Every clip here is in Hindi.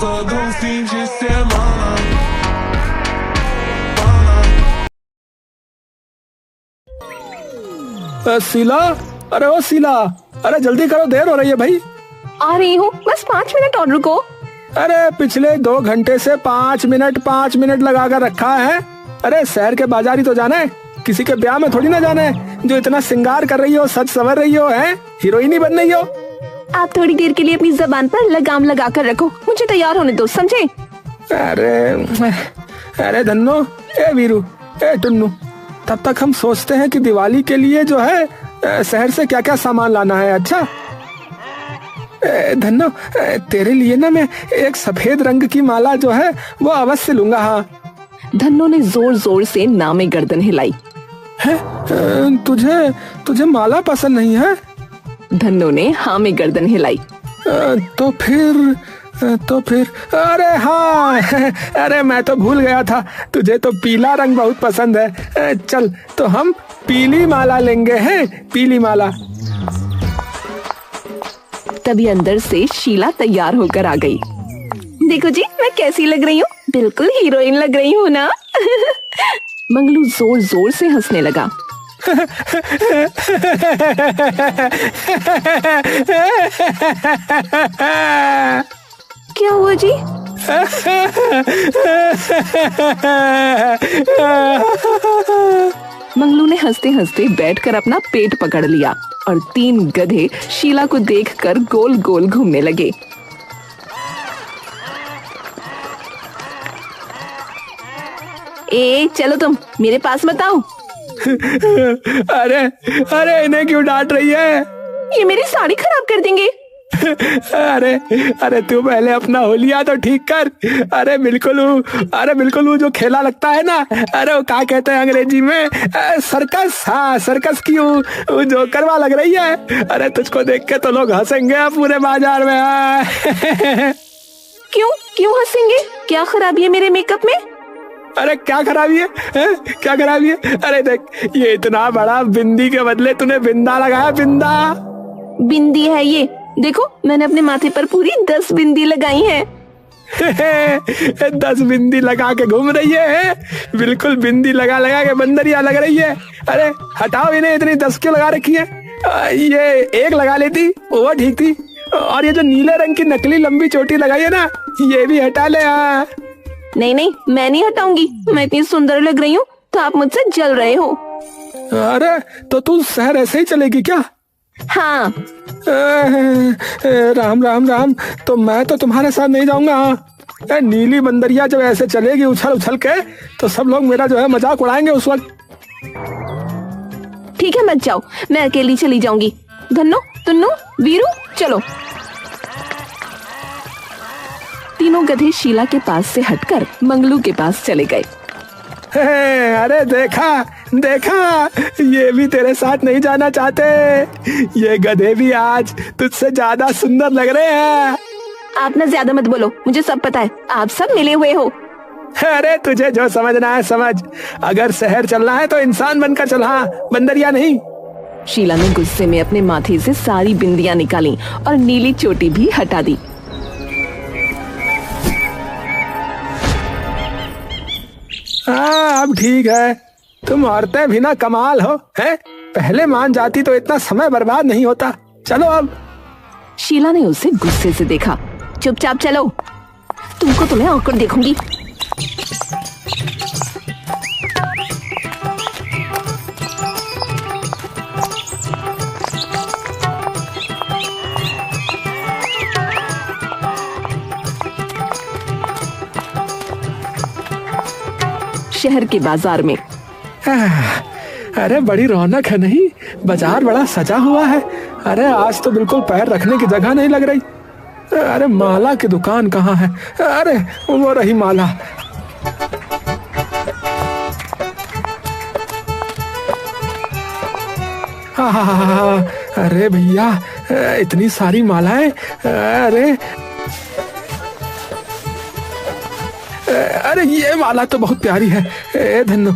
só de fim de semana. Sheila, अरे ओ शीला, अरे जल्दी करो, देर हो रही है भाई। आ रही हूँ, बस 5 मिनट और रुको। अरे पिछले 2 घंटे से 5 मिनट लगा कर रखा है। अरे शहर के बाजार ही तो जाना है, किसी के ब्याह में थोड़ी ना जाना है। जो इतना श्रृंगार कर रही हो, सच संवर रही हो, हैं हीरोइन ही बन रही हो। आप थोड़ी देर के लिए अपनी जबान पर लगाम लगा कर रखो, मुझे तैयार होने दो, समझे? अरे धन्नो, ए वीरू, ए टुन्नू, तब तक हम सोचते हैं कि दिवाली के लिए जो है शहर से क्या क्या सामान लाना है। अच्छा धन्नो, तेरे लिए ना मैं एक सफेद रंग की माला जो है वो अवश्य लूंगा। हाँ। धन्नो ने जोर जोर से नामे गर्दन हिलाई। है तुझे माला पसंद नहीं है? धन्नो ने हाँ में गर्दन हिलाई। तो फिर अरे हाँ, अरे मैं तो भूल गया था, तुझे तो पीला रंग बहुत पसंद है। चल तो हम पीली माला लेंगे, हैं पीली माला। तभी अंदर से शीला तैयार होकर आ गई। देखो जी, मैं कैसी लग रही हूँ? बिल्कुल हीरोइन लग रही हूँ ना? मंगलू जोर जोर से हंसने लगा। क्या हुआ जी? मंगलू ने हंसते हंसते बैठकर अपना पेट पकड़ लिया और 3 गधे शीला को देखकर गोल गोल घूमने लगे। ए चलो, तुम मेरे पास मत आओ। अरे इन्हें क्यों डांट रही है? ये मेरी साड़ी खराब कर देंगे। अरे तू पहले अपना होलिया तो ठीक कर। अरे बिल्कुल वो जो खेला लगता है ना, अरे वो क्या कहते हैं अंग्रेजी में, सर्कस। हाँ, सर्कस की वो जो करवा लग रही है। अरे तुझको देख के तो लोग हंसेंगे पूरे बाजार में। क्यों हंसेंगे? क्या खराबी है मेरे मेकअप में? अरे क्या खराबी है? क्या खराबी है? अरे देख, ये इतना बड़ा बिंदी के बदले तूने बिंदा लगाया। बिंदी है ये, देखो मैंने अपने माथे पर पूरी 10 बिंदी लगाई है। 10 बिंदी लगा के घूम रही है, बिल्कुल बिंदी लगा के बंदरिया लग रही है। अरे हटाओ इन्हें, इतनी 10 क्यों लगा रखी है? ये एक लगा लेती वो ठीक थी। और ये जो नीले रंग की नकली लंबी चोटी लगाई है ना, ये भी हटा ले। नहीं, मैं नहीं हटाऊंगी। मैं इतनी सुंदर लग रही हूँ तो आप मुझसे जल रहे हो। अरे तो तू शहर ऐसे ही चलेगी क्या? हाँ। राम, तो मैं तो तुम्हारे साथ नहीं जाऊंगा। नीली बंदरिया जब ऐसे चलेगी उछल के, तो सब लोग मेरा जो है मजाक उड़ाएंगे उस वक्त। ठीक है, मत जाओ, मैं अकेली चली जाऊंगी। धन्नो, तुन्नू, वीरू, चलो। तीनों गधे शीला के पास से हटकर मंगलू के पास चले गए। अरे देखा, ये भी तेरे साथ नहीं जाना चाहते। ये गधे भी आज तुझसे ज्यादा सुंदर लग रहे हैं। आप ना ज्यादा मत बोलो, मुझे सब पता है, आप सब मिले हुए हो। अरे तुझे जो समझना है समझ। अगर शहर चलना है तो इंसान बनकर चल, हाँ बंदरिया नहीं। शीला ने गुस्से में अपने माथे से सारी बिंदियां निकाली और नीली चोटी भी हटा दी। हाँ अब ठीक है, तुम औरतें भी ना कमाल हो, हैं? पहले मान जाती तो इतना समय बर्बाद नहीं होता। चलो अब। शीला ने उसे गुस्से से देखा। चुपचाप चलो, तुमको तो मैं आकर देखूंगी। शहर के बाजार में। अरे बड़ी रौनक है नहीं? बाजार बड़ा सजा हुआ है। अरे आज तो बिल्कुल पैर रखने की जगह नहीं लग रही। अरे माला की दुकान कहाँ है? अरे वो रही माला। अरे भैया, इतनी सारी मालाएं। अरे ये माला तो बहुत प्यारी है। धन्नो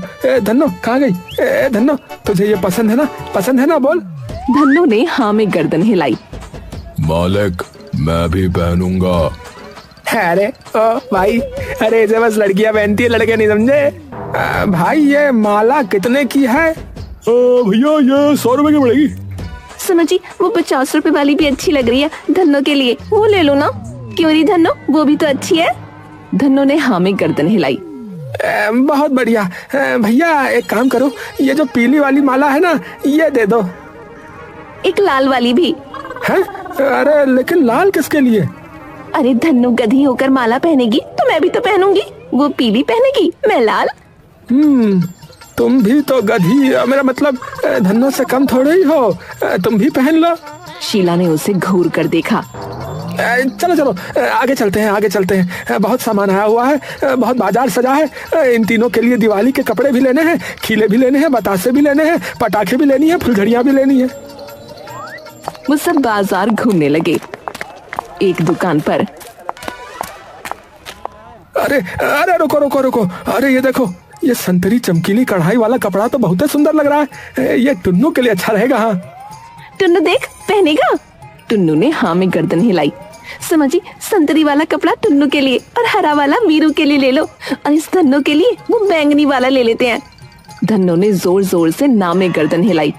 कहाँ गई? धन्नो, तुझे ये पसंद है ना? बोल। धन्नो ने हाँ में गर्दन हिलाई। मालिक, मैं भी पहनूंगा। अरे ओ भाई, अरे इसे बस लड़कियां पहनती है, लड़के नहीं समझे। भाई ये माला कितने की है? भैया ये 100 रुपए की पड़ेगी। सुनो जी, वो 50 रुपए वाली भी अच्छी लग रही है धन्नो के लिए, वो ले लो ना। क्यों नहीं धन्नो, वो भी तो अच्छी है। धन्नो ने हाँ में गर्दन हिलाई। बहुत बढ़िया। भैया एक काम करो, ये जो पीली वाली माला है ना, ये दे दो। एक लाल वाली भी है? अरे लेकिन लाल किसके लिए? अरे धन्नो गधी होकर माला पहनेगी तो मैं भी तो पहनूंगी। वो पीली पहनेगी, मैं लाल। तुम भी तो गधी, मेरा मतलब धन्नो से कम थोड़े ही हो, तुम भी पहन लो। शीला ने उसे घूर कर देखा। चलो चलो आगे चलते हैं, आगे चलते हैं। बहुत सामान आया हुआ है, बहुत बाजार सजा है। इन तीनों के लिए दिवाली के कपड़े भी लेने हैं, खीले भी लेने हैं, बतासे भी लेने हैं, पटाखे भी लेनी है, फुलझड़ियां भी लेनी है। वो सब बाजार घूमने लगे। एक दुकान पर अरे अरे रुको रुको रुको, अरे ये देखो, ये संतरी चमकीली कढ़ाई वाला कपड़ा तो बहुत सुंदर लग रहा है। ये टुन्नू के लिए अच्छा रहेगा। हाँ टुन्नू देख, पहनेगा? टुन्नू ने हाँ में गर्दन हिलाई। समझी, संतरी वाला कपड़ा टुन्नू के लिए और हरा वाला वीरू के लिए ले लो, और इस धन्नो के लिए वो बैंगनी वाला ले लेते हैं। धन्नो ने जोर जोर से ना में गर्दन हिलाई।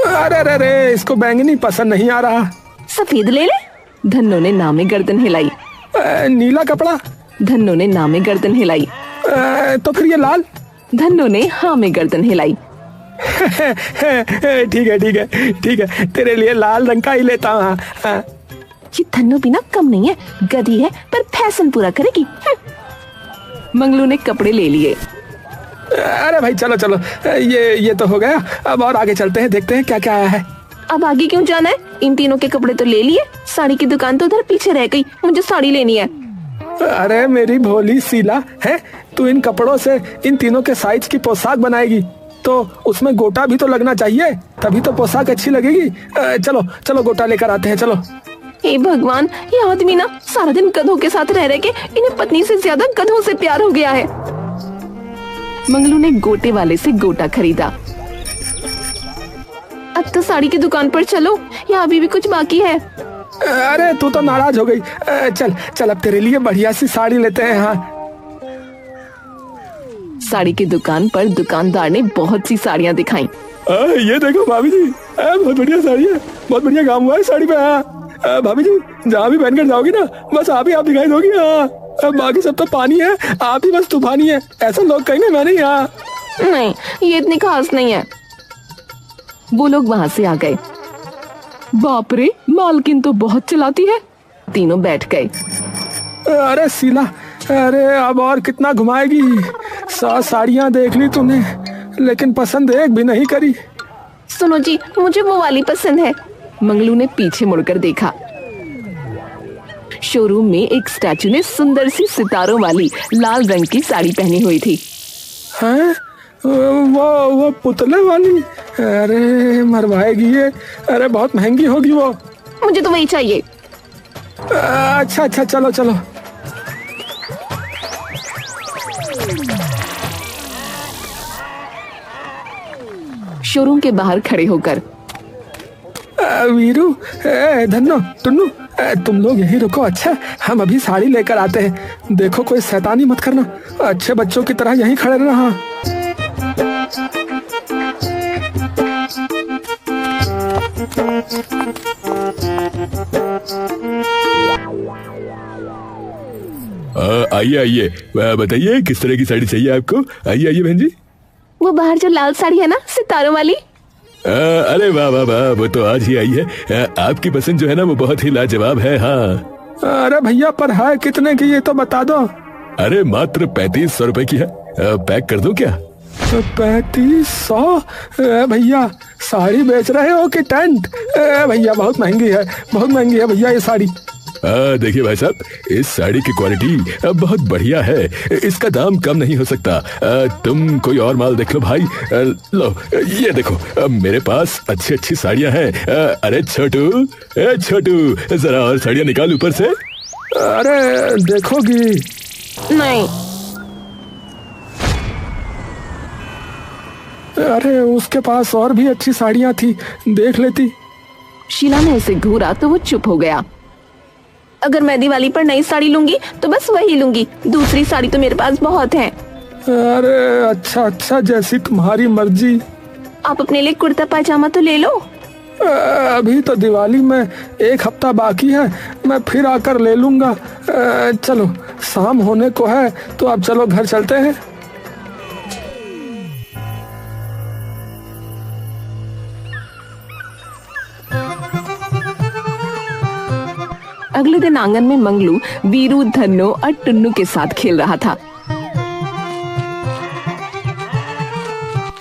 अरे अरे अरे, इसको बैंगनी पसंद नहीं आ रहा। सफेद ले ले। धन्नो ने ना में गर्दन हिलाई। नीला कपड़ा? धन्नो ने ना में गर्दन हिलाई। तो फिर ये लाल? धन्नो ने हाँ में गर्दन हिलाई। ठीक है ठीक है ठीक है, तेरे लिए लाल रंग का ही लेता हूँ। ये धन्नो भी ना कम नहीं है, गधी है पर फैशन पूरा करेगी। मंगलू ने कपड़े ले लिए। अरे भाई चलो चलो, ये तो हो गया। अब और आगे चलते हैं, देखते हैं क्या क्या आया है। अब आगे क्यों जाना है? इन तीनों के कपड़े तो ले लिए, साड़ी की दुकान तो उधर पीछे रह गई, मुझे साड़ी लेनी है। अरे मेरी भोली शीला है, तू इन कपड़ों से इन तीनों के साइज की पोशाक बनाएगी तो उसमें गोटा भी तो लगना चाहिए, तभी तो पोशाक अच्छी लगेगी। चलो चलो गोटा लेकर आते हैं, चलो। हे भगवान, ये आदमी ना सारा दिन गधों के साथ रह के इन्हें पत्नी से ज्यादा गधों से प्यार हो गया है। मंगलू ने गोटे वाले से गोटा खरीदा। अब तो साड़ी की दुकान पर चलो, या अभी भी कुछ बाकी है? अरे तू तो नाराज हो गई। चल चल, अब तेरे लिए बढ़िया सी साड़ी लेते हैं। हाँ साड़ी की दुकान पर दुकानदार ने बहुत सी साड़ियाँ दिखाई। ये देखो भाभी जी, बहुत बढ़िया साड़ी है, बहुत बढ़िया काम हुआ है साड़ी पे। हाँ भाभी जी, जहाँ भी पहनकर जाओगी ना, बस आप ही आप दिखाई दोगी। हाँ बाकी सब तो पानी है, आप ही बस तूफानी है, ऐसा लोग कहेंगे। मैं नहीं। हाँ नहीं, ये इतनी खास नहीं है। वो लोग वहाँ से आ गए। बाप रे, मालकिन तो बहुत चलाती है। तीनों बैठ गए। अरे शीला, अरे अब और कितना घुमाएगी? 100 साड़ियाँ देख ली तूने, लेकिन पसंद एक भी नहीं करी। सुनो जी, मुझे वो वाली पसंद है। मंगलू ने पीछे मुड़कर देखा। शोरूम में एक स्टैचू ने सुंदर सी सितारों वाली लाल रंग की साड़ी पहनी हुई थी। हैं? वो पुतले वाली? अरे मरवाएगी ये। अरे बहुत महंगी होगी वो। मुझे तो वही चाहिए। अच्छा अच्छा, चलो चलो। शोरूम के बाहर खड़े होकर वीरू, धन्नो, टुन्नू, तुम लोग यहीं रुको। अच्छा, हम अभी साड़ी लेकर आते हैं। देखो कोई शैतानी मत करना, अच्छे बच्चों की तरह यहीं खड़े रहना। आइए आइए, बताइए किस तरह की साड़ी चाहिए आपको। आइए आइए बहन जी। वो बाहर जो लाल साड़ी है ना, सितारों वाली। अरे वाह वाह वाह, वो तो आज ही आई है। आपकी पसंद जो है ना, वो बहुत ही लाजवाब है। हाँ अरे भैया, पर है कितने की ये तो बता दो। अरे मात्र 3500 रुपए की है। पैक कर दूं क्या? 3500? भैया साड़ी बेच रहे हो कि टेंट? भैया बहुत महंगी है, बहुत महंगी है भैया ये साड़ी। देखिए भाई साहब, इस साड़ी की क्वालिटी बहुत बढ़िया है, इसका दाम कम नहीं हो सकता। तुम कोई और माल देख लो भाई। लो ये देखो, मेरे पास अच्छी अच्छी साड़ियां हैं। अरे छोटू, छोटू, जरा और साड़ियां निकाल ऊपर से। अरे देखोगी? नहीं। अरे उसके पास और भी अच्छी साड़ियां थी, देख लेती। शीला ने उसे घूरा तो वो चुप हो गया। अगर मैं दिवाली पर नई साड़ी लूंगी तो बस वही लूंगी, दूसरी साड़ी तो मेरे पास बहुत है। अरे अच्छा अच्छा, जैसी तुम्हारी मर्जी। आप अपने लिए कुर्ता पायजामा तो ले लो। अभी तो दिवाली में 1 हफ्ता बाकी है, मैं फिर आकर ले लूंगा। चलो शाम होने को है, तो अब चलो घर चलते हैं। अगले दिन आंगन में मंगलू वीरू, धन्नो और टुन्नू के साथ खेल रहा था।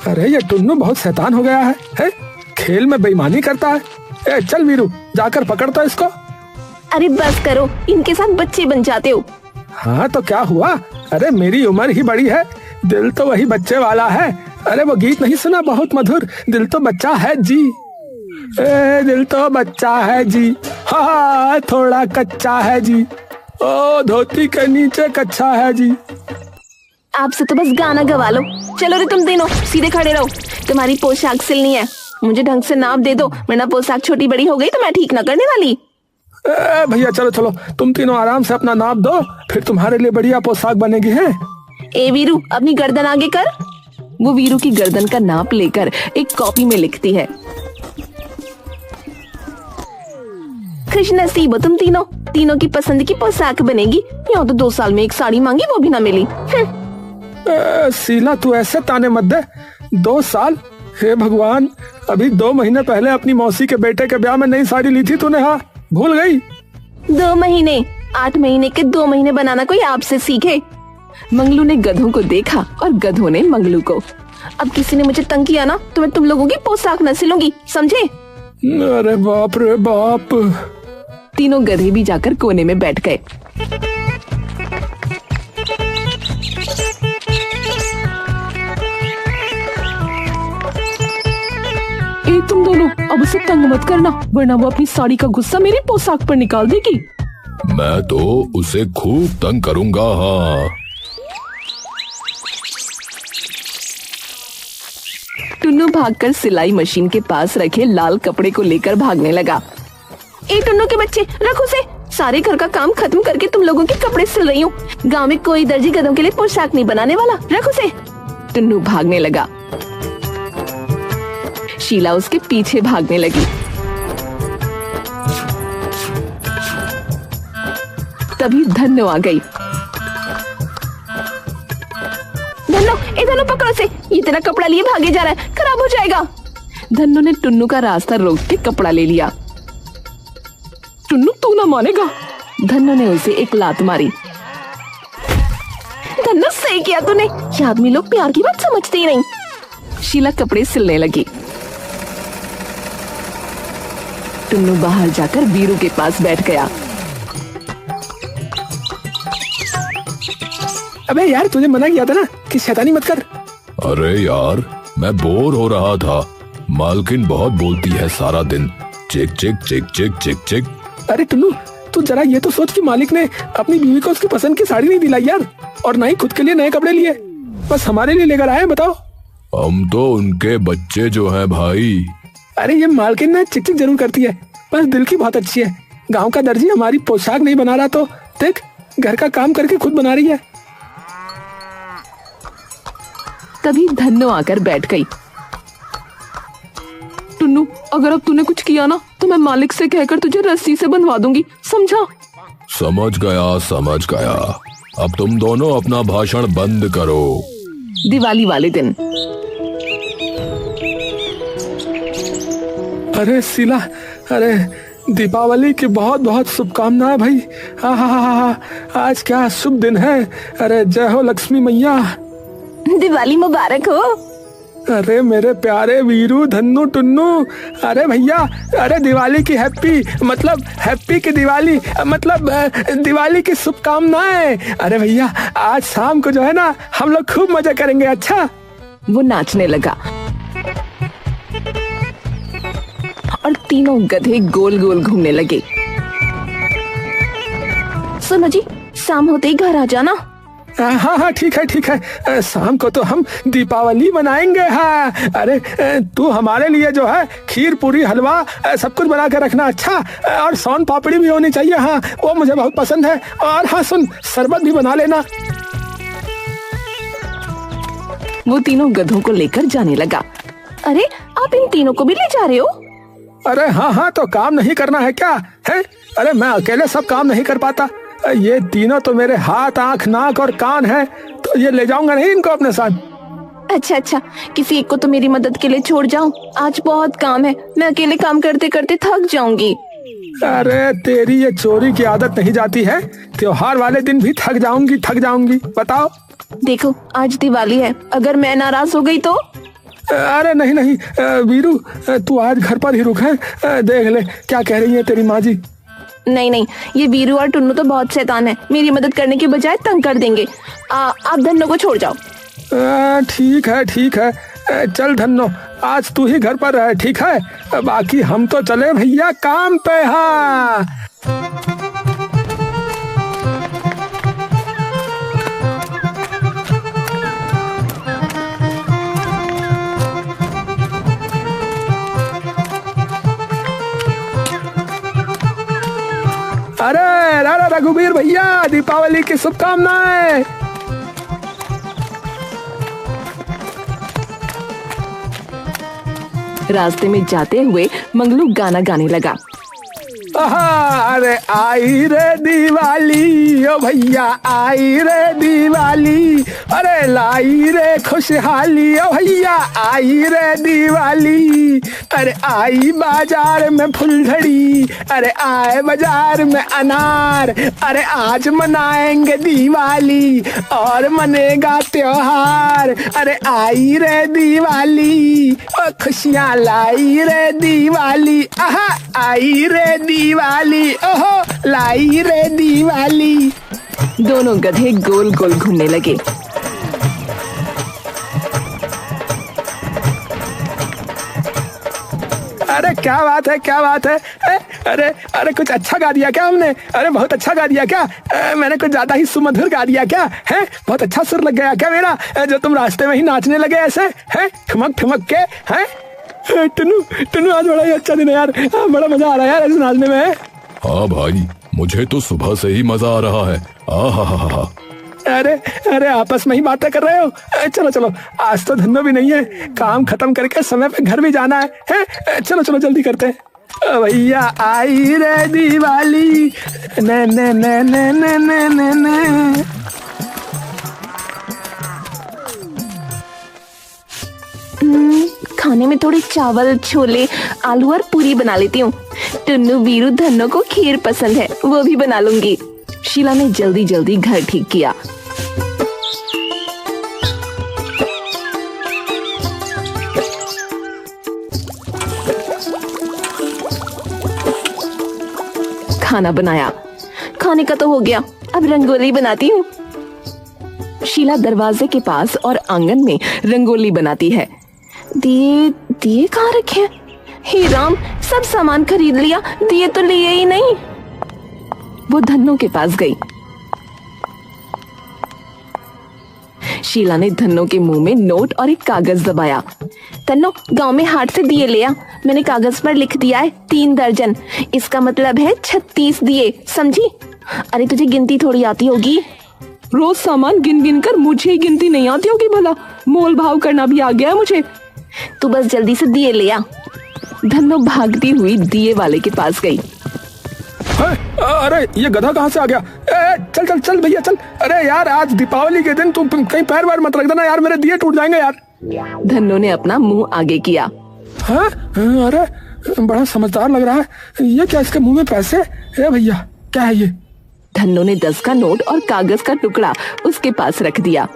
अरे ये टुन्नू बहुत शैतान हो गया है? खेल में बेईमानी करता है। चल वीरू, जाकर पकड़ता इसको। अरे बस करो, इनके साथ बच्चे बन जाते हो। हाँ तो क्या हुआ? अरे मेरी उम्र ही बड़ी है, दिल तो वही बच्चे वाला है। अरे वो गीत नहीं सुना, बहुत मधुर, दिल तो बच्चा है जी। दिल तो बच्चा है जी, हाँ थोड़ा कच्चा है जी, ओ धोती के नीचे कच्चा है जी। आपसे तो बस गाना गवा लो। चलो रे तुम तीनों सीधे खड़े रहो, तुम्हारी पोशाक सिलनी है। मुझे ढंग से नाप दे दो, वरना पोशाक छोटी बड़ी हो गई तो मैं ठीक ना करने वाली। भैया चलो चलो, तुम तीनों आराम से अपना नाप दो, फिर तुम्हारे लिए बढ़िया पोशाक बनेगी है। ए वीरू, अपनी गर्दन आगे कर। वो वीरू की गर्दन का नाप लेकर एक कॉपी में लिखती है। खुशनसीब हो तुम तीनों, तीनों की पसंद की पोशाक बनेगी। यहाँ तो 2 साल में एक साड़ी मांगी, वो भी ना मिली। शीला तू ऐसे ताने मत दे। 2 साल? हे भगवान, अभी 2 महीने पहले अपनी मौसी के बेटे के ब्याह में नई साड़ी ली थी तूने, हाँ भूल गई? 2 महीने? 8 महीने के 2 महीने बनाना कोई आपसे सीखे। मंगलू ने गधों को देखा और गधों ने मंगलू को। अब किसी ने मुझे तंग किया ना तो मैं तुम लोगों की पोशाक न सिलूंगी, समझे? अरे बाप रे बाप। तीनों गधे भी जाकर कोने में बैठ गए। तुम दोनों अब उसे तंग मत करना, वरना वो अपनी साड़ी का गुस्सा मेरी पोशाक पर निकाल देगी। मैं तो उसे खूब तंग करूंगा। हाँ। टुन्नू भागकर सिलाई मशीन के पास रखे लाल कपड़े को लेकर भागने लगा। ए टुन्नू के बच्चे, रखो उसे, सारे घर का काम खत्म करके तुम लोगों के कपड़े सिल रही हूँ। गाँव में कोई दर्जी गधों के लिए पोशाक नहीं बनाने वाला, रखो उसे। टुन्नू भागने लगा। शीला उसके पीछे भागने लगी। तभी धन्नो आ गई। धन्नो पकड़ो से, ये तेरा कपड़ा लिए भागे जा रहा है, खराब हो जाएगा। धन्नो ने टुन्नू का रास्ता रोक के कपड़ा ले लिया। टुन्नू तू ना मानेगा। धन्नो ने उसे एक लात मारी। धन्नो सही किया तूने, ये आदमी लोग प्यार की बात समझते ही नहीं। शीला कपड़े सिलने लगी। टुन्नू बाहर जाकर वीरू के पास बैठ गया। अबे यार, तुझे मना किया था ना कि शैतानी मत कर। अरे यार, मैं बोर हो रहा था। मालकिन बहुत बोलती है सारा दिन, चिक चिक चिक चिक चिक चिक। अरे टुन्नू, तू जरा ये तो सोच कि मालिक ने अपनी बीवी को उसकी पसंद की साड़ी नहीं दिलाई यार, और ना ही खुद के लिए नए कपड़े लिए, बस हमारे लिए लेकर आए। बताओ। हम तो उनके बच्चे जो हैं भाई। अरे ये मालकिन ना चिक चिक जरूर करती है, बस दिल की बहुत अच्छी है। गांव का दर्जी हमारी पोशाक नहीं बना रहा तो देख, घर का काम करके खुद बना रही है। तभी धन्नो आकर बैठ गई। टुन्नू, अगर अब तूने कुछ किया ना तो मैं मालिक से कहकर तुझे रस्सी से बंधवा दूंगी, समझा? समझ गया समझ गया। अब तुम दोनों अपना भाषण बंद करो। दिवाली वाले दिन। अरे शीला, अरे दीपावली की बहुत बहुत शुभकामनाएं भाई। आज क्या शुभ दिन है। अरे जय हो लक्ष्मी मैया। दिवाली मुबारक हो। अरे मेरे प्यारे वीरू, धन्नू, टुन्नू, अरे भैया, अरे दिवाली की हैप्पी की दिवाली, मतलब दिवाली की शुभकामनाएं। अरे भैया, आज शाम को जो है ना हम लोग खूब मजा करेंगे। अच्छा। वो नाचने लगा और तीनों गधे गोल गोल घूमने लगे। सुनो जी, शाम होते ही घर आ जाना। हाँ हाँ ठीक है ठीक है, शाम को तो हम दीपावली मनाएंगे। हाँ अरे तू हमारे लिए जो है खीर पूरी हलवा सब कुछ बना के रखना। अच्छा, और सोन पापड़ी भी होनी चाहिए। हाँ वो मुझे बहुत पसंद है। और हाँ सुन, शरबत भी बना लेना। वो तीनों गधों को लेकर जाने लगा। अरे आप इन तीनों को भी ले जा रहे हो? अरे हाँ हाँ, तो काम नहीं करना है क्या है? अरे मैं अकेले सब काम नहीं कर पाता। ये तीनों तो मेरे हाथ, आंख, नाक और कान है, तो ये ले जाऊंगा नहीं इनको अपने साथ। अच्छा अच्छा, किसी एक को तो मेरी मदद के लिए छोड़ जाओ, आज बहुत काम है, मैं अकेले काम करते करते थक जाऊंगी। अरे तेरी ये चोरी की आदत नहीं जाती है? त्योहार वाले दिन भी थक जाऊंगी। बताओ। देखो आज दिवाली है, अगर मैं नाराज हो गई तो? अरे नहीं वीरू, तू आज घर पर ही रुक है। देख ले क्या कह रही है तेरी माँ जी। नहीं, ये वीरू और टुन्नू तो बहुत शैतान है, मेरी मदद करने के बजाय तंग कर देंगे। आप धन्नो को छोड़ जाओ। ठीक है, चल धन्नो, आज तू ही घर पर रह, ठीक है? बाकी हम तो चले भैया काम पे। हाँ अरे रारा रघुवीर भैया, दीपावली की शुभकामनाएं। रास्ते में जाते हुए मंगलू गाना गाने लगा। अरे आई रे दिवाली, ओ भैया आई रे दिवाली, अरे लाई रे खुशहाली, ओ भैया आई रे दिवाली। अरे आई बाजार में फुलझड़ी, अरे आए बाजार में अनार, अरे आज मनाएंगे दिवाली और मनेगा त्योहार। अरे आई रे दिवाली, ओ खुशियाँ लाई रे दिवाली, आहा आई रे दिवाली, ओहो लाई रे दिवाली। दोनों गधे गोल गोल घूमने लगे। अरे क्या बात है? अरे कुछ अच्छा गा दिया क्या हमने? अरे बहुत अच्छा गा दिया क्या? मैंने कुछ ज्यादा ही सुमधुर गा दिया क्या? है बहुत अच्छा सुर लग गया क्या मेरा, जो तुम रास्ते में ही नाचने लगे ऐसे हैं, ठुमक के? हैं टुन्नू आज बड़ा ही अच्छा दिन है यार, बड़ा मजा आ रहा है यार ऐसे नाचने में। हाँ भाई, मुझे तो सुबह से ही मजा आ रहा है। हा। अरे आपस में ही बातें कर रहे हो? चलो आज तो धन्नो भी नहीं है, काम खत्म करके समय पे घर भी जाना है? चलो जल्दी करते हैं। भैया आई रे दिवाली, ने। खाने में थोड़ी चावल, छोले, आलू और पूरी बना लेती हूँ। टुन्नू, वीरू, धन्नो को खीर पसंद है, वो भी बना लूंगी। शीला ने जल्दी घर ठीक किया। खाना बनाया, खाने का तो हो गया, अब रंगोली बनाती हूँ। शीला दरवाजे के पास और आंगन में रंगोली बनाती है। दिए कहाँ रखे हैं? हे राम, सब सामान खरीद लिया, दिए तो लिए ही नहीं। वो धन्नो के पास गई। शीला ने धन्नो के मुंह में नोट और एक कागज दबाया। धन्नो, गांव में हाट से दिए ले आ, मैंने कागज पर लिख दिया है 3 दर्जन, इसका मतलब है 36 दिए, समझी? अरे तुझे गिनती थोड़ी आती होगी, रोज सामान गिन कर मुझे ही गिनती नहीं आती होगी भला, मोल भाव करना भी आ गया है मुझे। तू बस जल्दी से दिए ले आ। धन्नो भागती हुई दिए वाले के पास गई। अरे ये गधा कहाँ से आ गया? चल भैया चल। अरे यार आज दीपावली के दिन तुम कहीं पैर वार मत रख देना यार, मेरे दिए टूट जाएंगे यार। धन्नो ने अपना मुंह आगे किया। हाँ अरे बड़ा समझदार लग रहा है ये, क्या इसके मुंह में पैसे? भैया क्या है ये? धन्नो ने 10 का नोट और कागज का टुकड़ा उसके पास रख दिया।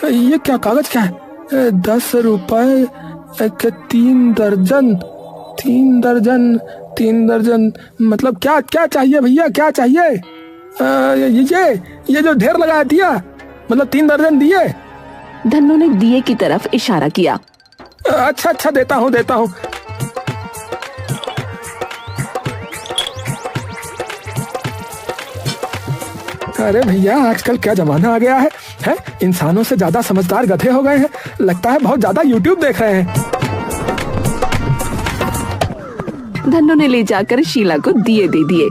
ये क्या कागज क्या है? 10 रुपए के 3 दर्जन मतलब क्या चाहिए भैया, क्या चाहिए? ये जो ढेर लगाया दिया, मतलब 3 दर्जन दिए? धन्नो ने दिए की तरफ इशारा किया। अच्छा देता हूँ। अरे भैया आजकल क्या जमाना आ गया है? इंसानों से ज्यादा समझदार गधे हो गए हैं। लगता है बहुत ज्यादा यूट्यूब देख रहे हैं। धन्नो ने ले जाकर शीला को दिए दे दिए।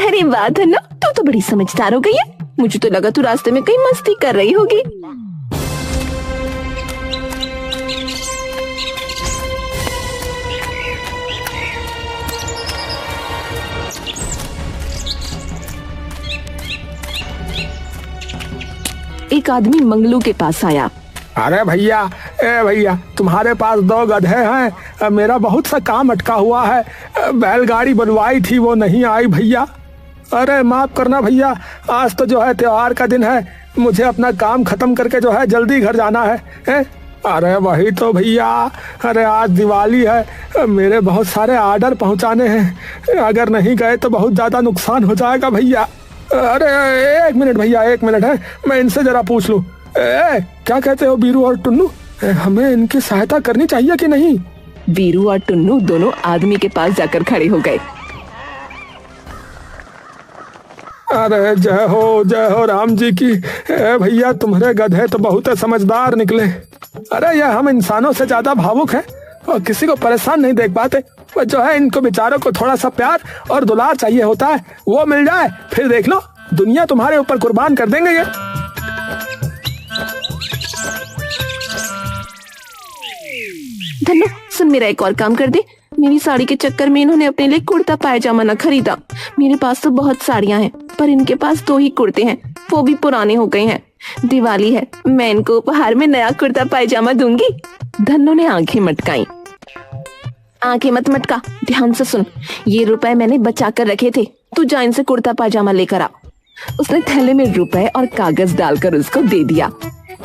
अरे वाह धन्नो, तू तो बड़ी समझदार हो गई है। मुझे तो लगा तू रास्ते में कहीं मस्ती कर रही होगी। एक आदमी मंगलू के पास आया। अरे भैया, ए भैया, तुम्हारे पास 2 गधे हैं। मेरा बहुत सा काम अटका हुआ है। बैलगाड़ी बनवाई थी, वो नहीं आई भैया। अरे माफ करना भैया, आज तो जो है त्योहार का दिन है। मुझे अपना काम खत्म करके जो है जल्दी घर जाना है? अरे वही तो भैया, अरे आज दिवाली है, मेरे बहुत सारे ऑर्डर पहुंचाने हैं। अगर नहीं गए तो बहुत ज्यादा नुकसान हो जाएगा भैया। अरे 1 मिनट भैया, 1 मिनट है, मैं इनसे जरा पूछ लूं। क्या कहते हो बीरू और टुन्नू, हमें इनकी सहायता करनी चाहिए कि नहीं? बीरू और टुन्नू दोनों आदमी के पास जाकर खड़े हो गए। अरे जय हो राम जी की। भैया तुम्हारे गधे तो बहुत समझदार निकले। अरे ये हम इंसानों से ज्यादा भावुक हैं और किसी को परेशान नहीं देख पाते। पर जो है इनको बेचारों को थोड़ा सा प्यार और दुलार चाहिए होता है, वो मिल जाए फिर देख लो, दुनिया तुम्हारे ऊपर कुर्बान कर देंगे ये। धन्नो सुन, मेरा एक और काम कर दे। मेरी साड़ी के चक्कर में इन्होंने अपने लिए कुर्ता पायजामा न खरीदा। मेरे पास तो बहुत साड़ियां हैं, पर इनके पास 2 ही कुर्ते हैं, वो भी पुराने हो गए हैं। दिवाली है, मैं इनको उपहार में नया कुर्ता पायजामा दूंगी। धन्नो ने आंखें मटकाई। आंखें मत मटका, ध्यान से सुन। ये रुपए मैंने बचा कर रखे थे, तू जा इनसे कुर्ता पायजामा लेकर आ। उसने थैले में रुपए और कागज डालकर उसको दे दिया।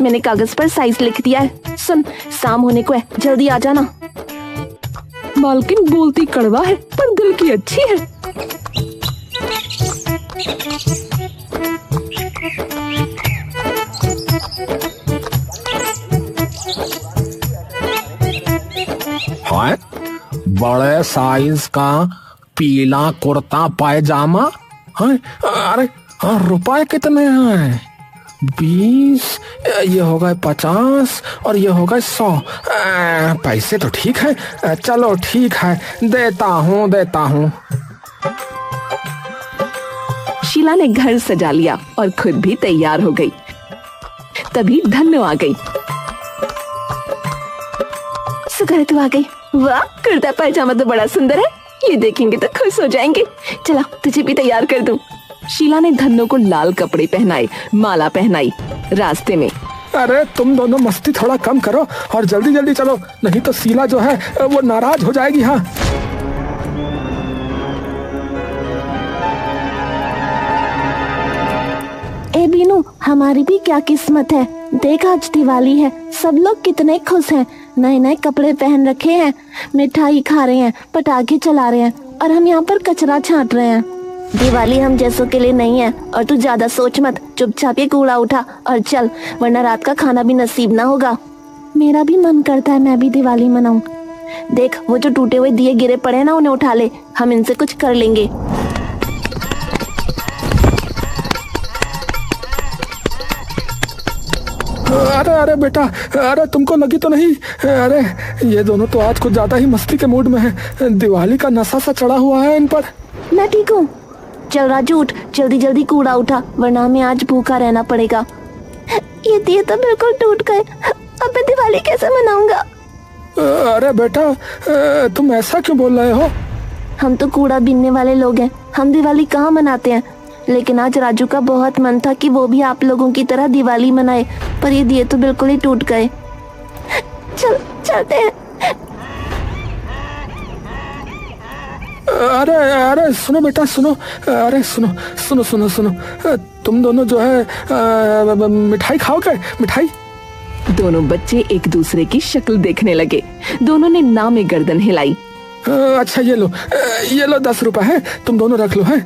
मैंने कागज पर साइज लिख दिया है। सुन, शाम होने को है, जल्दी आ जाना। मालकिन बोलती कड़वा है पर दिल की अच्छी है। है बड़े साइज का पीला कुर्ता पायजामा है। अरे रुपए कितने हैं? 20, ये हो गए 50 और ये हो गए 100। पैसे तो ठीक है, चलो ठीक है, देता हूँ। शीला ने घर सजा लिया और खुद भी तैयार हो गई। तभी धन्नो आ गई। सुगर तू आ गई। वाह, कुर्ता पायजामा तो बड़ा सुंदर है, ये देखेंगे तो खुश हो जाएंगे। चला तुझे भी तैयार कर दूं। शीला ने धन्नो को लाल कपड़े पहनाए, माला पहनाई। रास्ते में अरे तुम दोनों मस्ती थोड़ा कम करो और जल्दी जल्दी चलो, नहीं तो शीला जो है वो नाराज हो जाएगी। हाँ ए बीनू, हमारी भी क्या किस्मत है। देख आज दिवाली है, सब लोग कितने खुश हैं। नए नए कपड़े पहन रखे हैं, मिठाई खा रहे हैं, पटाखे चला रहे हैं और हम यहाँ पर कचरा छांट रहे हैं। दिवाली हम जैसों के लिए नहीं है और तू ज्यादा सोच मत, चुपचाप ये कूड़ा उठा और चल, वरना रात का खाना भी नसीब ना होगा। मेरा भी मन करता है मैं भी दिवाली मनाऊं। देख वो जो टूटे हुए दिए गिरे पड़े ना, उन्हें उठा ले, हम इनसे कुछ कर लेंगे। अरे बेटा, अरे तुमको लगी तो नहीं? अरे ये दोनों तो आज कुछ ज्यादा ही मस्ती के मूड में है। दिवाली का नशा सा चढ़ा हुआ है इन पर। मैं ठीक हूँ। चल राजू उठ, जल्दी जल्दी कूड़ा उठा, वरना हमें आज भूखा रहना पड़ेगा। ये दिए तो बिल्कुल टूट गए, अब मैं दिवाली कैसे मनाऊंगा? अरे बेटा, तुम ऐसा क्यों बोल रहे हो? हम तो कूड़ा बीनने वाले लोग हैं, हम दिवाली कहाँ मनाते हैं। लेकिन आज राजू का बहुत मन था कि वो भी आप लोगों की तरह दिवाली मनाए, पर ये दिए तो बिल्कुल ही टूट गए। चलते हैं। अरे सुनो बेटा, सुनो। अरे सुनो, तुम दोनों जो है मिठाई खाओगे? मिठाई। दोनों बच्चे एक दूसरे की शक्ल देखने लगे। दोनों ने नाव में गर्दन हिलाई। अच्छा ये लो 10 रुपए है, तुम दोनों रख लो। है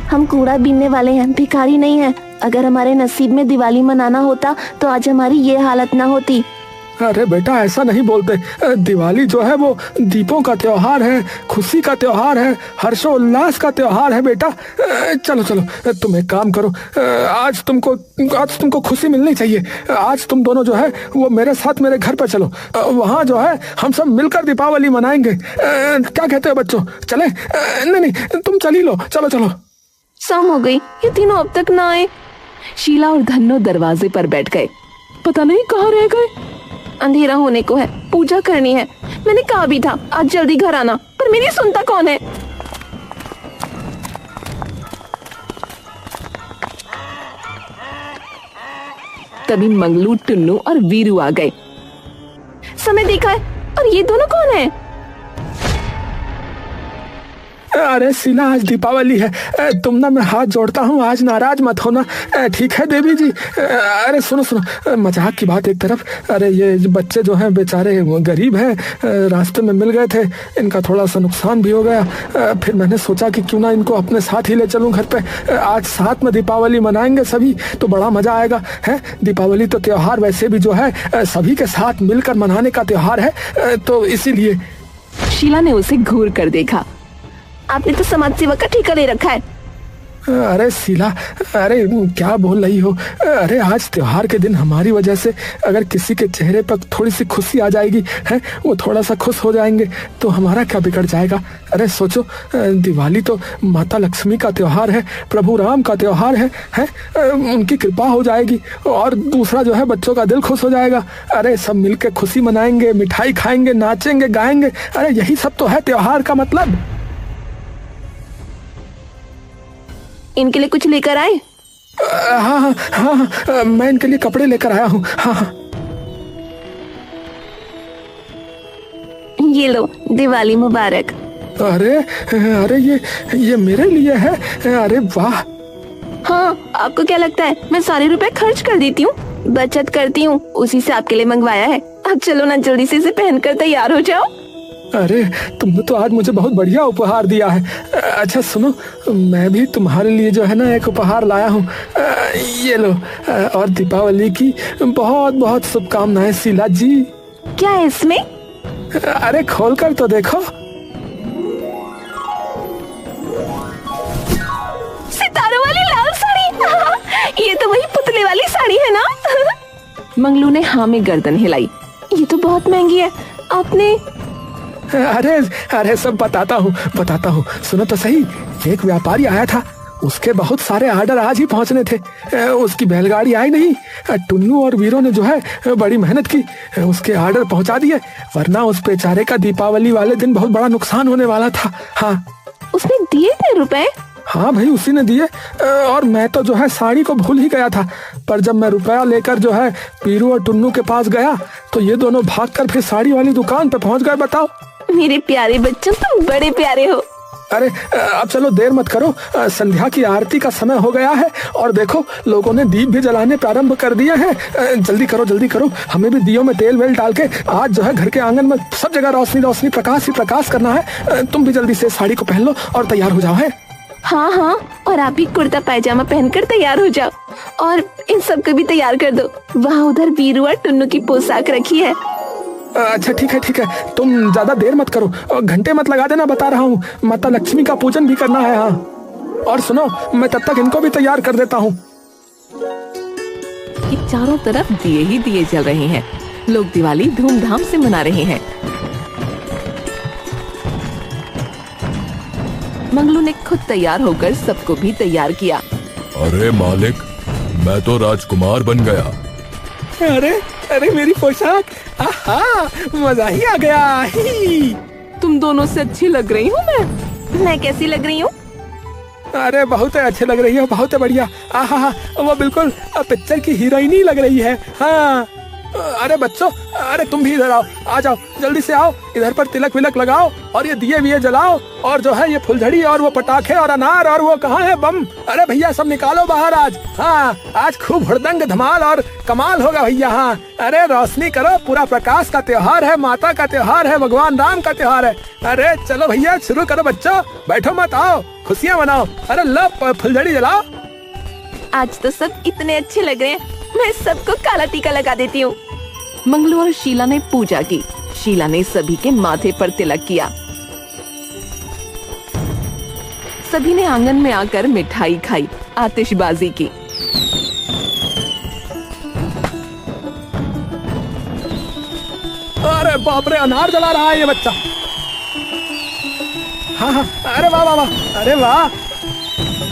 हम कूड़ा बीनने वाले हैं, भिखारी नहीं है। अगर हमारे नसीब में दिवाली मनाना होता तो आज हमारी ये हालत ना होती। अरे बेटा ऐसा नहीं बोलते। दिवाली जो है वो दीपों का त्योहार है, खुशी का त्योहार है, हर्षोल्लास का त्योहार है बेटा। चलो चलो तुम एक काम करो, आज तुमको खुशी मिलनी चाहिए। आज तुम दोनों जो है वो मेरे साथ मेरे घर पर चलो, वहाँ जो है हम सब मिलकर दीपावली मनाएंगे। क्या कहते हो बच्चों, चले? नहीं तुम चली लो, चलो चलो। शाम हो गई, ये तीनों अब तक ना आए। शीला और धन्नो दरवाजे पर बैठ गए। पता नहीं कहाँ रह गए। अंधेरा होने को है, पूजा करनी है। मैंने कहा भी था आज जल्दी घर आना, पर मेरी सुनता कौन है। तभी मंगलू, टुन्नू और वीरू आ गए। समय देखा है, और ये दोनों कौन है? अरे शीला आज दीपावली है, तुम ना, मैं हाथ जोड़ता हूँ, आज नाराज मत होना, ठीक है देवी जी। अरे सुनो मजाक की बात एक तरफ, अरे ये बच्चे जो हैं बेचारे गरीब हैं, रास्ते में मिल गए थे, इनका थोड़ा सा नुकसान भी हो गया। फिर मैंने सोचा कि क्यों ना इनको अपने साथ ही ले चलूँ घर पे। आज साथ में दीपावली मनाएंगे सभी, तो बड़ा मजा आएगा। है दीपावली तो त्योहार वैसे भी जो है सभी के साथ मिलकर मनाने का त्योहार है, तो इसीलिए। शीला ने उसे घूर कर देखा। आपने तो समाज सेवा का ठेका ले रखा है। अरे शीला, अरे क्या बोल रही हो? अरे आज त्योहार के दिन हमारी वजह से अगर किसी के चेहरे पर थोड़ी सी खुशी आ जाएगी, है वो थोड़ा सा खुश हो जाएंगे, तो हमारा क्या बिगड़ जाएगा? अरे सोचो, दिवाली तो माता लक्ष्मी का त्योहार है, प्रभु राम का त्योहार है उनकी कृपा हो जाएगी, और दूसरा जो है बच्चों का दिल खुश हो जाएगा। अरे सब मिलकर खुशी मनाएंगे, मिठाई खाएंगे, नाचेंगे गाएंगे। अरे यही सब तो है त्योहार का मतलब। इनके लिए कुछ लेकर आए? हाँ, मैं इनके लिए कपड़े लेकर आया हूँ। हाँ। ये लो, दिवाली मुबारक। अरे ये मेरे लिए है? अरे वाह। हाँ, आपको क्या लगता है मैं सारे रुपए खर्च कर देती हूँ? बचत करती हूँ, उसी से आपके लिए मंगवाया है। अब चलो ना, जल्दी से इसे पहनकर तैयार हो जाओ। अरे तुमने तो आज मुझे बहुत बढ़िया उपहार दिया है। अच्छा सुनो, मैं भी तुम्हारे लिए जो है ना एक उपहार लाया हूँ, ये लो। और दीपावली की बहुत बहुत शुभकामनाएं शीला जी। क्या है इसमें? अरे खोल कर तो देखो। सितारों वाली लाल साड़ी। ये तो वही पुतले वाली साड़ी है ना? मंगलू ने हाँ में गर्दन हिलाई। ये तो बहुत महंगी है। आपने? अरे सब बताता हूँ। सुनो तो सही, एक व्यापारी आया था, उसके बहुत सारे आर्डर आज ही पहुंचने थे। उसकी बैलगाड़ी आई नहीं। टुन्नू और वीरों ने जो है बड़ी मेहनत की, उसके आर्डर पहुंचा दिए, वरना उस बेचारे का दीपावली वाले दिन बहुत बड़ा नुकसान होने वाला था। हाँ। उसने दिए थे रुपए? हाँ भाई, उसी ने दिए। और मैं तो जो है साड़ी को भूल ही गया था, पर जब मैं रुपया लेकर जो है पीरू और टुन्नू के पास गया, तो ये दोनों भागकर फिर साड़ी वाली दुकान पे पहुंच गए। बताओ। मेरे प्यारे बच्चों, तुम बड़े प्यारे हो। अरे अब चलो देर मत करो, संध्या की आरती का समय हो गया है, और देखो लोगों ने दीप भी जलाने प्रारंभ कर दिए हैं। जल्दी करो, हमें भी दियों में तेल वेल डाल के आज जो है घर के आंगन में सब जगह रोशनी प्रकाश ही प्रकाश करना है। तुम भी जल्दी से साड़ी को पहन लो और तैयार हो जाओ। है हाँ, और आप भी कुर्ता पायजामा पहनकर तैयार हो जाओ, और इन सबको भी तैयार कर दो। वहाँ उधर वीरू और टुन्नू की पोशाक रखी है। अच्छा ठीक है, तुम ज्यादा देर मत करो, घंटे मत लगा देना, बता रहा हूँ, माता लक्ष्मी का पूजन भी करना है। हाँ, और सुनो, मैं तब तक इनको भी तैयार कर देता हूँ। कि चारों तरफ दिए ही दिए जल रहे हैं। लोग दिवाली धूमधाम से मना रहे हैं। मंगलू ने खुद तैयार होकर सबको भी तैयार किया। अरे मालिक, मैं तो राजकुमार बन गया। अरे मेरी पोशाक, आहा, मजा ही आ गया। तुम दोनों से अच्छी लग रही हूँ मैं कैसी लग रही हूँ? अरे बहुत अच्छे लग रही हो, बहुत बढ़िया। आहा, वो बिल्कुल पिक्चर की हीरोइन ही लग रही है। हाँ। अरे बच्चों, अरे तुम भी इधर आओ, आ जाओ, जल्दी से आओ, इधर पर तिलक विलक लगाओ, और ये दिए विए जलाओ, और जो है ये फुलझड़ी और वो पटाखे और अनार और वो कहाँ है बम, अरे भैया सब निकालो बाहर आज। हाँ, आज खूब हुड़दंग धमाल और कमाल होगा भैया। हाँ, अरे रोशनी करो, पूरा प्रकाश का त्योहार है, माता का त्योहार है, भगवान राम का त्योहार है। अरे चलो भैया शुरू करो बच्चों, बैठो मत, आओ खुशियाँ मनाओ। अरे लो फुलझड़ी जलाओ। आज तो सब इतने अच्छे लग रहे हैं, मैं सबको काला टीका लगा देती हूँ। मंगलू और शीला ने पूजा की। शीला ने सभी के माथे पर तिलक किया। सभी ने आंगन में आकर मिठाई खाई, आतिशबाजी की। अरे बाप रे, अनार जला रहा है ये बच्चा। हाँ हाँ, अरे वाह वाह वाह, अरे वाह,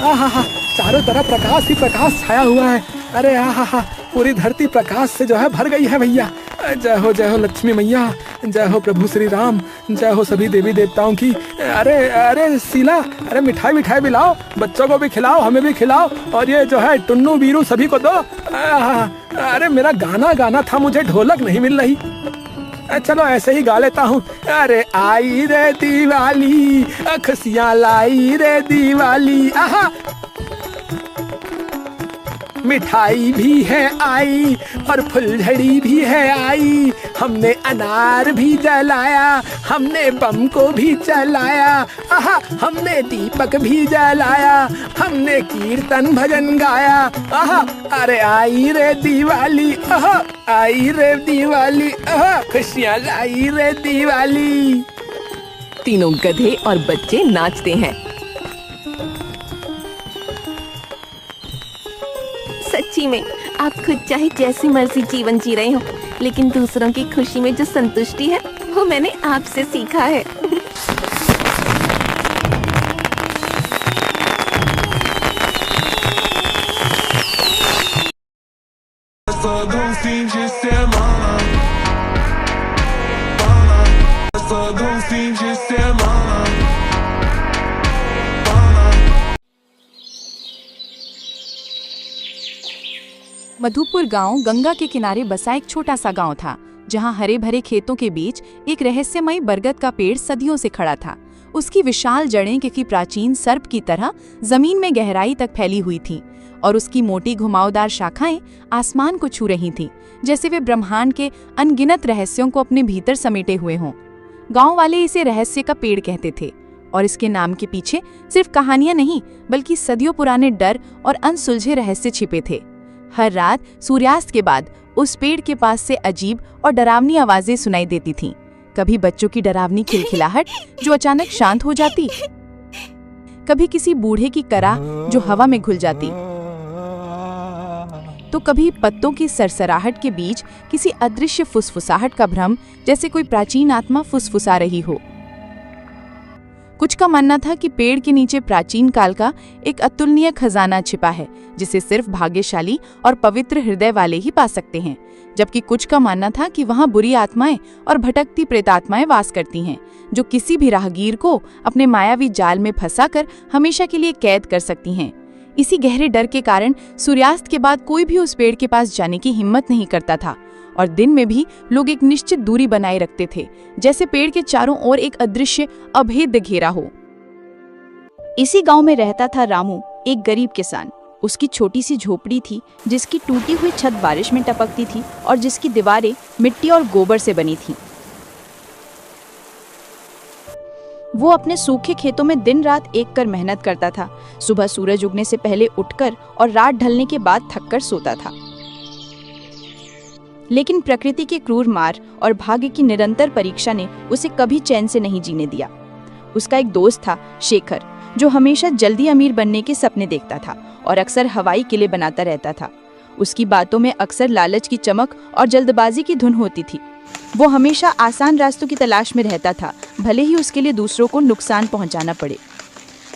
हाँ हाँ, चारों तरफ प्रकाश ही प्रकाश छाया हुआ है। अरे हाँ हाँ, पूरी धरती प्रकाश से जो है भर गई है भैया। जय हो लक्ष्मी मैया, जय हो प्रभु श्री राम, जय हो सभी देवी देवताओं की। अरे अरे शीला, अरे मिठाई मिठाई भी लाओ, बच्चों को भी खिलाओ, हमें भी खिलाओ, और ये जो है टुन्नू बीरू सभी को दो। अरे मेरा गाना गाना था, मुझे ढोलक नहीं मिल रही। चलो ऐसे ही गा लेता हूँ। अरे आई रे दिवाली, खुशियाँ लाई रे दिवाली, आहा मिठाई भी है आई और फुलझड़ी भी है आई। हमने अनार भी जलाया, हमने बम को भी चलाया, आहा हमने दीपक भी जलाया, हमने कीर्तन भजन गाया, आहा अरे आई रे दिवाली, आहा आई रे दिवाली, आहा खुशियाँ लाई रे दिवाली। तीनों गधे और बच्चे नाचते हैं। सच्ची में आप खुद चाहे जैसी मर्जी जीवन जी रहे हो, लेकिन दूसरों की खुशी में जो संतुष्टि है वो मैंने आपसे सीखा है। Só de um fim de semana. Só de um fim de semana. Madhupur गांव गंगा के किनारे बसा एक छोटा सा गांव था, जहां हरे भरे खेतों के बीच एक रहस्यमयी बरगद का पेड़ सदियों से खड़ा था। उसकी विशाल जड़ें किसी प्राचीन सर्प की तरह जमीन में गहराई तक फैली हुई थीं, और उसकी मोटी घुमावदार शाखाएं आसमान को छू रही थीं, जैसे वे ब्रह्मांड के अनगिनत रहस्यों को अपने भीतर समेटे हुए हों। गांव वाले इसे रहस्य का पेड़ कहते थे, और इसके नाम के पीछे सिर्फ कहानियां नहीं, बल्कि सदियों पुराने डर और अनसुलझे रहस्य छिपे थे। हर रात सूर्यास्त के बाद उस पेड़ के पास से अजीब और डरावनी आवाजें सुनाई देती थीं। कभी बच्चों की डरावनी खिलखिलाहट जो अचानक शांत हो जाती, कभी किसी बूढ़े की कराह जो हवा में घुल जाती, तो कभी पत्तों की सरसराहट के बीच किसी अदृश्य फुसफुसाहट का भ्रम, जैसे कोई प्राचीन आत्मा फुसफुसा रही हो। कुछ का मानना था कि पेड़ के नीचे प्राचीन काल का एक अतुलनीय खजाना छिपा है, जिसे सिर्फ भाग्यशाली और पवित्र हृदय वाले ही पा सकते हैं, जबकि कुछ का मानना था कि वहां बुरी आत्माएं और भटकती प्रेतात्माएं वास करती हैं, जो किसी भी राहगीर को अपने मायावी जाल में फंसाकर हमेशा के लिए कैद कर सकती हैं। इसी गहरे डर के कारण सूर्यास्त के बाद कोई भी उस पेड़ के पास जाने की हिम्मत नहीं करता था, और दिन में भी लोग एक निश्चित दूरी बनाए रखते थे, जैसे पेड़ के चारों ओर एक अदृश्य अभेद्य घेरा हो। इसी गांव में रहता था रामू, एक गरीब किसान। उसकी छोटी सी झोपड़ी थी, जिसकी टूटी हुई छत बारिश में टपकती थी और जिसकी दीवारें मिट्टी और गोबर से बनी थीं। वो अपने सूखे खेतों में दिन रात एक कर मेहनत करता था। सुबह सूरज उगने से पहले उठकर और रात ढलने के बाद थककर सोता था। लेकिन प्रकृति के क्रूर मार और भाग्य की निरंतर परीक्षा ने उसे कभी चैन से नहीं जीने दिया। उसका एक दोस्त था, शेखर, जो हमेशा जल्दी अमीर बनने के सपने देखता था और अक्सर हवाई किले बनाता रहता था। उसकी बातों में अक्सर लालच की चमक और जल्दबाजी की धुन होती थी। वो हमेशा आसान रास्तों की तलाश में रहता था, भले ही उसके लिए दूसरों को नुकसान पहुंचाना पड़े।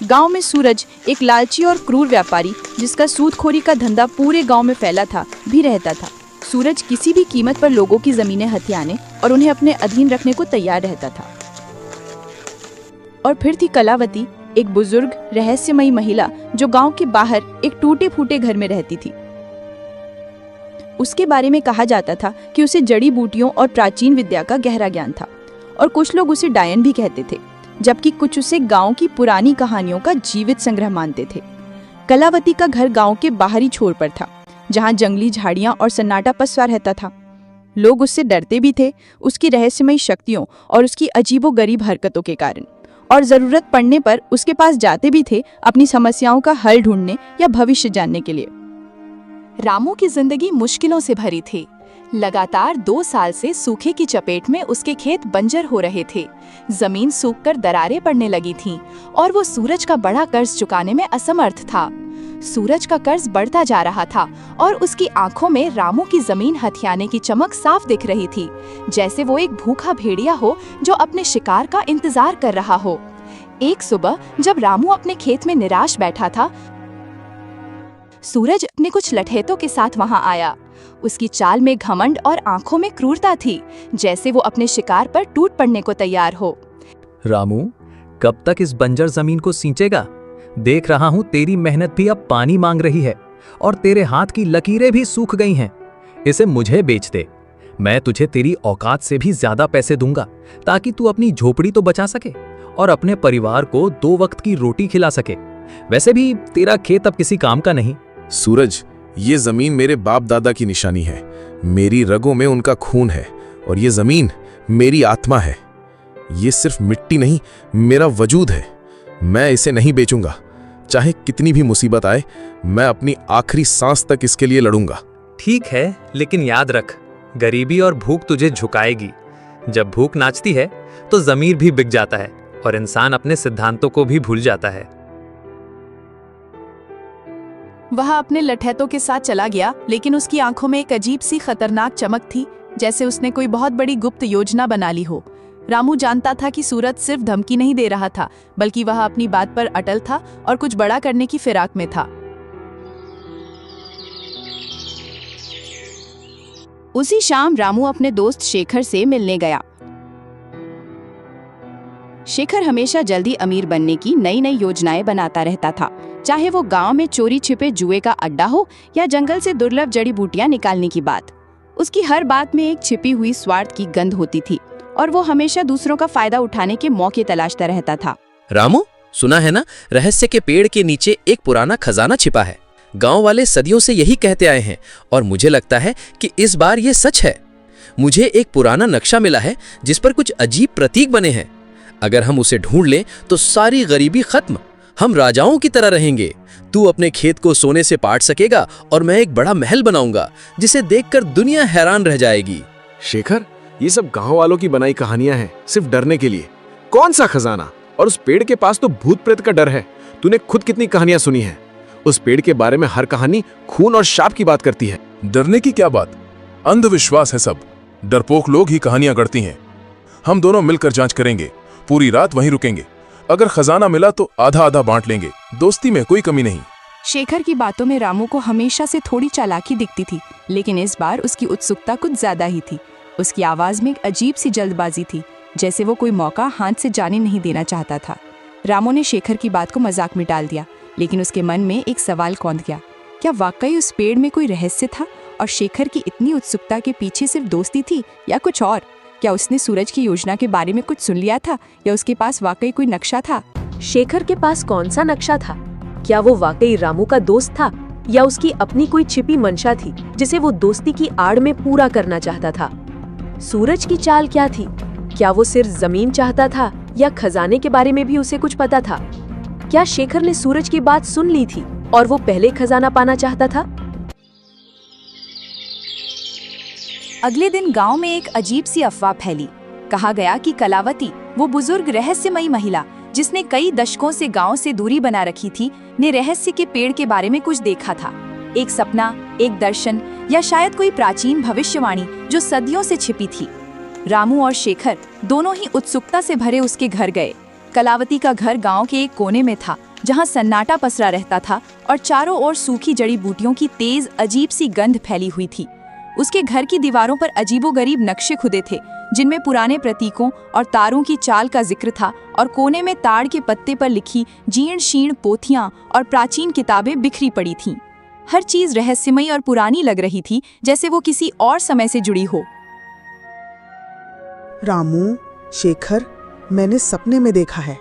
गांव में सूरज, एक लालची और क्रूर व्यापारी जिसका सूदखोरी का धंधा पूरे गांव में फैला था, भी रहता था। सूरज किसी भी कीमत पर लोगों की जमीनें हथियाने और उन्हें अपने अधीन रखने को तैयार रहता था। और फिर थी कलावती, एक बुजुर्ग रहस्यमयी महिला जो गांव के बाहर एक टूटे फूटे घर में रहती थी। उसके बारे में कहा जाता था कि उसे जड़ी बूटियों और प्राचीन विद्या का गहरा ज्ञान था, और कुछ लोग उसे डायन भी कहते थे, जबकि कुछ उसे गांव की पुरानी कहानियों का जीवित संग्रह मानते थे। कलावती का घर गांव के बाहरी छोर पर था, जहां जंगली झाड़ियां और सन्नाटा पसरा रहता था। लोग उससे डरते भी थे, उसकी रहस्यमयी शक्तियों और उसकी अजीबोगरीब हरकतों के कारण, और जरूरत पड़ने पर उसके पास जाते भी थे अपनी समस्याओं का हल ढूंढने या भविष्य जानने के लिए। रामू की जिंदगी मुश्किलों से भरी थी, लगातार 2 साल से सूखे की चपेट में उसके खेत बंजर हो रहे थे। जमीन सूखकर दरारें पड़ने लगी थीं और वो सूरज का बड़ा कर्ज चुकाने में असमर्थ था। सूरज का कर्ज बढ़ता जा रहा था और उसकी आंखों में रामू की जमीन हथियाने की चमक साफ दिख रही थी, जैसे वो एक भूखा भेड़िया हो जो अपने शिकार का इंतजार कर रहा हो। एक सुबह जब रामू अपने खेत में निराश बैठा था, सूरज अपने कुछ लठैतों के साथ वहां आया। उसकी चाल में घमंड और आंखों में क्रूरता थी, जैसे वो अपने शिकार पर टूट पड़ने को तैयार हो। रामू, कब तक इस बंजर जमीन को सींचेगा? देख रहा हूँ तेरी मेहनत भी अब पानी मांग रही है और तेरे हाथ की लकीरें भी सूख गई हैं। इसे मुझे बेच दे, मैं तुझे तेरी औकात से भी ज्यादा पैसे दूंगा ताकि तू अपनी झोपड़ी तो बचा सके और अपने परिवार को 2 वक्त की रोटी खिला सके। वैसे भी तेरा खेत अब किसी काम का नहीं। सूरज, ये जमीन मेरे बाप दादा की निशानी है। मेरी रगों में उनका खून है और ये जमीन मेरी आत्मा है। ये सिर्फ मिट्टी नहीं, मेरा वजूद है। मैं इसे नहीं बेचूंगा। चाहे कितनी भी मुसीबत आए, मैं अपनी आखिरी सांस तक इसके लिए लड़ूंगा। ठीक है, लेकिन याद रख, गरीबी और भूख तुझे झुकाएगी। जब भूख नाचती है तो जमीर भी बिक जाता है और इंसान अपने सिद्धांतों को भी भूल जाता है। वह अपने लठैतों के साथ चला गया, लेकिन उसकी आंखों में एक अजीब सी खतरनाक चमक थी, जैसे उसने कोई बहुत बड़ी गुप्त योजना बना ली हो। रामू जानता था कि सूरज सिर्फ धमकी नहीं दे रहा था, बल्कि वह अपनी बात पर अटल था और कुछ बड़ा करने की फिराक में था। उसी शाम रामू अपने दोस्त शेखर से मिलने गया। शेखर हमेशा जल्दी अमीर बनने की नई नई योजनाएं बनाता रहता था, चाहे वो गांव में चोरी छिपे जुए का अड्डा हो या जंगल से दुर्लभ जड़ी बूटियां निकालने की बात। उसकी हर बात में एक छिपी हुई स्वार्थ की गंध होती थी और वो हमेशा दूसरों का फायदा उठाने के मौके तलाशता रहता था। रामू, सुना है ना, रहस्य के पेड़ के नीचे एक पुराना खजाना छिपा है। गांव वाले सदियों से यही कहते आए हैं और मुझे लगता है कि इस बार ये सच है। मुझे एक पुराना नक्शा मिला है जिस पर कुछ अजीब प्रतीक बने हैं। अगर हम उसे ढूंढ लें तो सारी गरीबी खत्म, हम राजाओं की तरह रहेंगे। तू अपने खेत को सोने से पाट सकेगा और मैं एक बड़ा महल बनाऊंगा जिसे देखकर दुनिया हैरान रह जाएगी। शेखर, ये सब गांव वालों की बनाई कहानियां हैं, सिर्फ डरने के लिए। कौन सा खजाना? और उस पेड़ के पास तो भूत प्रेत का डर है। तूने खुद कितनी कहानियां सुनी हैं? उस पेड़ के बारे में हर कहानी खून और शाप की बात करती है। डरने की क्या बात, अंधविश्वास है सब। डरपोक लोग ही कहानियां गढ़ती हैं। हम दोनों मिलकर जांच करेंगे, पूरी रात वहीं रुकेंगे। अगर खजाना मिला तो आधा आधा बांट लेंगे, दोस्ती में कोई कमी नहीं। शेखर की बातों में रामू को हमेशा से थोड़ी चालाकी दिखती थी, लेकिन इस बार उसकी उत्सुकता कुछ ज्यादा ही थी। उसकी आवाज में एक अजीब सी जल्दबाजी थी, जैसे वो कोई मौका हाथ से जाने नहीं देना चाहता था। रामू ने शेखर की बात को मजाक में डाल दिया, लेकिन उसके मन में एक सवाल कौंध गया। क्या वाकई उस पेड़ में कोई रहस्य था और शेखर की इतनी उत्सुकता के पीछे सिर्फ दोस्ती थी या कुछ और? क्या उसने सूरज की योजना के बारे में कुछ सुन लिया था या उसके पास वाकई कोई नक्शा था? शेखर के पास कौन सा नक्शा था? क्या वो वाकई रामू का दोस्त था या उसकी अपनी कोई छिपी मंशा थी जिसे वो दोस्ती की आड़ में पूरा करना चाहता था? सूरज की चाल क्या थी? क्या वो सिर्फ जमीन चाहता था या खजाने के बारे में भी उसे कुछ पता था? क्या शेखर ने सूरज की बात सुन ली थी और वो पहले खजाना पाना चाहता था? अगले दिन गांव में एक अजीब सी अफवाह फैली। कहा गया कि कलावती, वो बुजुर्ग रहस्यमयी महिला जिसने कई दशकों से गांव से दूरी बना रखी थी, ने रहस्य के पेड़ के बारे में कुछ देखा था। एक सपना, एक दर्शन या शायद कोई प्राचीन भविष्यवाणी जो सदियों से छिपी थी। रामू और शेखर दोनों ही उत्सुकता से भरे उसके घर गए। कलावती का घर गांव के एक कोने में था, जहां सन्नाटा पसरा रहता था और चारों ओर सूखी जड़ी बूटियों की तेज अजीब सी गंध फैली हुई थी। उसके घर की दीवारों पर अजीबोगरीब नक्शे खुदे थे, जिनमें पुराने प्रतीकों और तारों की चाल का जिक्र था, और कोने में ताड़ के पत्ते पर लिखी जीर्ण शीर्ण पोथियां और प्राचीन किताबें बिखरी पड़ी थीं। हर चीज रहस्यमयी और पुरानी लग रही थी, जैसे वो किसी और समय से जुड़ी हो। रामू, शेखर, मैंने सपने में देखा है।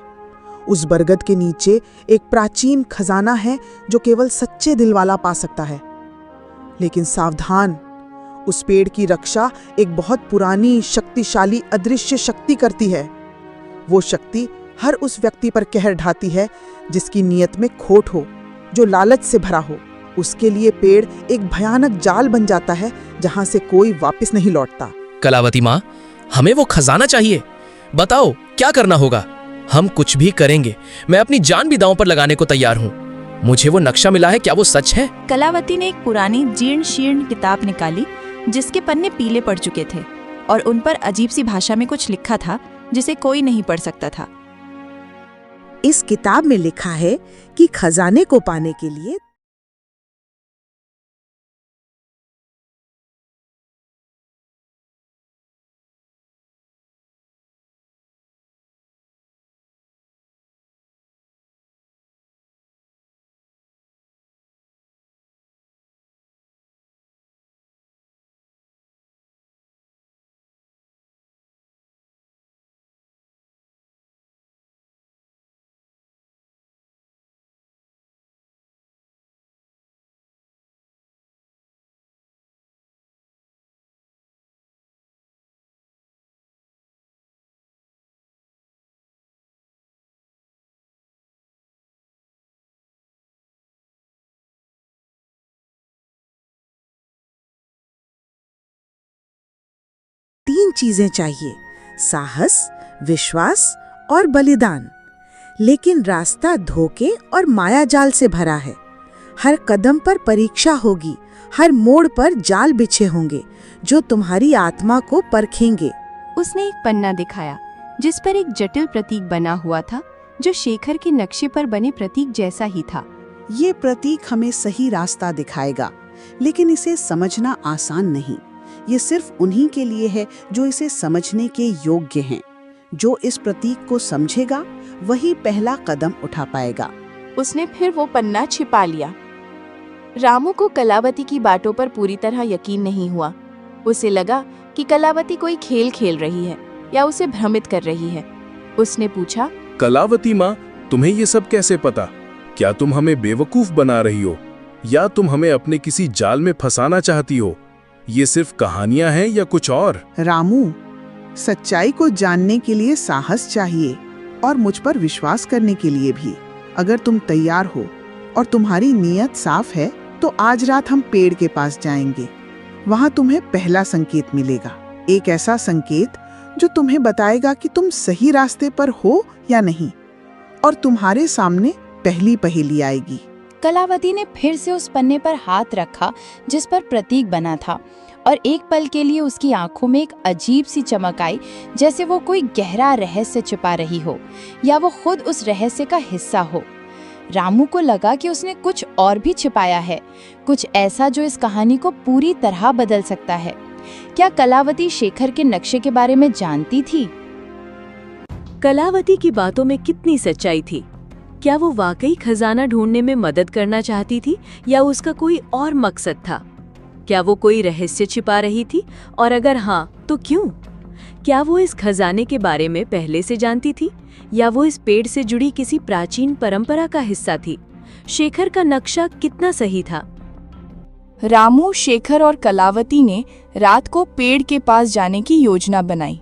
उस बरगद के नीचे एक प्राचीन खजाना है जो केवल सच्चे दिल वाला पा सकता है। लेकिन सावधान, उस पेड़ की रक्षा एक बहुत पुरानी शक्तिशाली अदृश्य शक्ति करती है। वो शक्ति हर उस व्यक्ति पर कहर ढाती है जिसकी नीयत में खोट हो, जो लालच से भरा हो। उसके लिए पेड़ एक भयानक जाल बन जाता है जहां से कोई वापस नहीं लौटता। कलावती माँ, हमें वो खजाना चाहिए। बताओ क्या करना होगा। हम कुछ भी करेंगे। मैं अपनी जान भी दांव पर लगाने को तैयार हूँ। मुझे वो नक्शा मिला है, क्या वो सच है? कलावती ने एक पुरानी जीर्ण शीर्ण किताब निकाली जिसके पन्ने पीले पड़ चुके थे और उन पर अजीब सी भाषा में कुछ लिखा था जिसे कोई नहीं पढ़ सकता था। इस किताब में लिखा है कि खजाने को पाने के लिए तीन चीजें चाहिए: साहस, विश्वास और बलिदान। लेकिन रास्ता धोखे और मायाजाल से भरा है। हर कदम पर परीक्षा होगी, हर मोड़ पर जाल बिछे होंगे जो तुम्हारी आत्मा को परखेंगे। उसने एक पन्ना दिखाया जिस पर एक जटिल प्रतीक बना हुआ था जो शेखर के नक्शे पर बने प्रतीक जैसा ही था। ये प्रतीक हमें सही रास्ता दिखाएगा, लेकिन इसे समझना आसान नहीं। ये सिर्फ उन्हीं के लिए है जो इसे समझने के योग्य हैं। जो इस प्रतीक को समझेगा वही पहला कदम उठा पाएगा। उसने फिर वो पन्ना छिपा लिया। रामू को कलावती की बातों पर पूरी तरह यकीन नहीं हुआ। उसे लगा कि कलावती कोई खेल खेल रही है या उसे भ्रमित कर रही है। उसने पूछा, कलावती माँ, तुम्हें ये सब कैसे पता? क्या तुम हमें बेवकूफ बना रही हो या तुम हमें अपने किसी जाल में फंसाना चाहती हो? ये सिर्फ कहानियां हैं या कुछ और? रामू, सच्चाई को जानने के लिए साहस चाहिए और मुझ पर विश्वास करने के लिए भी। अगर तुम तैयार हो और तुम्हारी नीयत साफ है तो आज रात हम पेड़ के पास जाएंगे। वहां तुम्हें पहला संकेत मिलेगा, एक ऐसा संकेत जो तुम्हें बताएगा कि तुम सही रास्ते पर हो या नहीं, और तुम्हारे सामने पहली पहेली आएगी। कलावती ने फिर से उस पन्ने पर हाथ रखा जिस पर प्रतीक बना था, और एक पल के लिए उसकी आंखों में एक अजीब सी चमक आई, जैसे वो कोई गहरा रहस्य छिपा रही हो या वो खुद उस रहस्य का हिस्सा हो। रामू को लगा कि उसने कुछ और भी छिपाया है, कुछ ऐसा जो इस कहानी को पूरी तरह बदल सकता है। क्या कलावती शेखर के नक्शे के बारे में जानती थी? कलावती की बातों में कितनी सच्चाई थी? क्या वो वाकई खजाना ढूंढने में मदद करना चाहती थी या उसका कोई और मकसद था? क्या वो कोई रहस्य छिपा रही थी, और अगर हाँ तो क्यों? क्या वो इस खजाने के बारे में पहले से जानती थी या वो इस पेड़ से जुड़ी किसी प्राचीन परंपरा का हिस्सा थी? शेखर का नक्शा कितना सही था? रामू, शेखर और कलावती ने रात को पेड़ के पास जाने की योजना बनाई।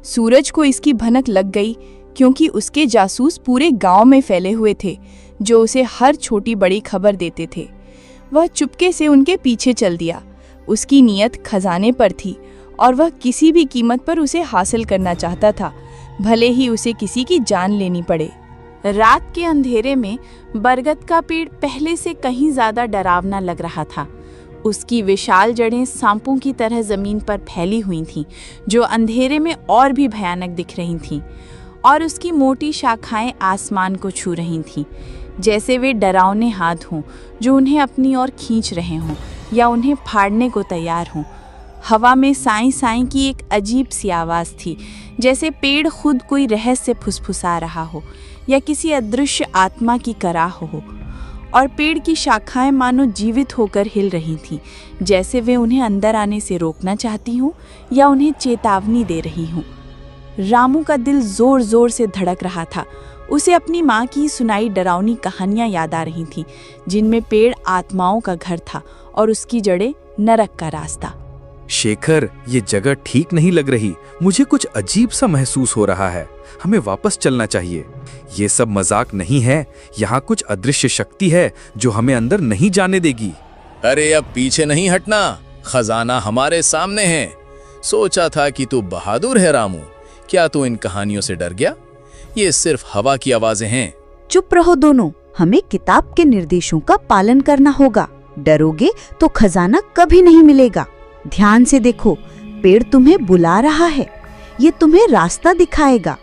सूरज को इसकी भनक लग गई क्योंकि उसके जासूस पूरे गांव में फैले हुए थे जो उसे हर छोटी बड़ी खबर देते थे। वह चुपके से उनके पीछे चल दिया। उसकी नीयत खजाने पर थी और वह किसी भी कीमत पर उसे हासिल करना चाहता था, भले ही उसे किसी की जान लेनी पड़े। रात के अंधेरे में बरगद का पेड़ पहले से कहीं ज्यादा डरावना लग रहा था। उसकी विशाल जड़ें सांपों की तरह जमीन पर फैली हुई थीं, जो अंधेरे में और भी भयानक दिख रही थीं, और उसकी मोटी शाखाएं आसमान को छू रही थीं, जैसे वे डरावने हाथ हों जो उन्हें अपनी ओर खींच रहे हों या उन्हें फाड़ने को तैयार हों। हवा में साई साई की एक अजीब सी आवाज़ थी, जैसे पेड़ खुद कोई रहस्य फुसफुसा रहा हो या किसी अदृश्य आत्मा की कराह हो, और पेड़ की शाखाएं मानो जीवित होकर हिल रही थीं, जैसे वे उन्हें अंदर आने से रोकना चाहती हों या उन्हें चेतावनी दे रही हों। रामू का दिल जोर जोर से धड़क रहा था। उसे अपनी माँ की सुनाई डरावनी कहानियाँ याद आ रही थीं, जिनमें पेड़ आत्माओं का घर था और उसकी जड़ें नरक का रास्ता। शेखर, ये जगह ठीक नहीं लग रही। मुझे कुछ अजीब सा महसूस हो रहा है। हमें वापस चलना चाहिए। ये सब मजाक नहीं है। यहाँ कुछ अदृश्य शक्ति है जो हमें अंदर नहीं जाने देगी। अरे अब पीछे नहीं हटना, खजाना हमारे सामने है। सोचा था कि तू बहादुर है रामू। क्या तू इन कहानियों से डर गया? ये सिर्फ हवा की आवाजें हैं। चुप रहो दोनों, हमें किताब के निर्देशों का पालन करना होगा। डरोगे तो खजाना कभी नहीं मिलेगा। ध्यान से देखो, पेड़ तुम्हें बुला रहा है। ये तुम्हें रास्ता दिखाएगा,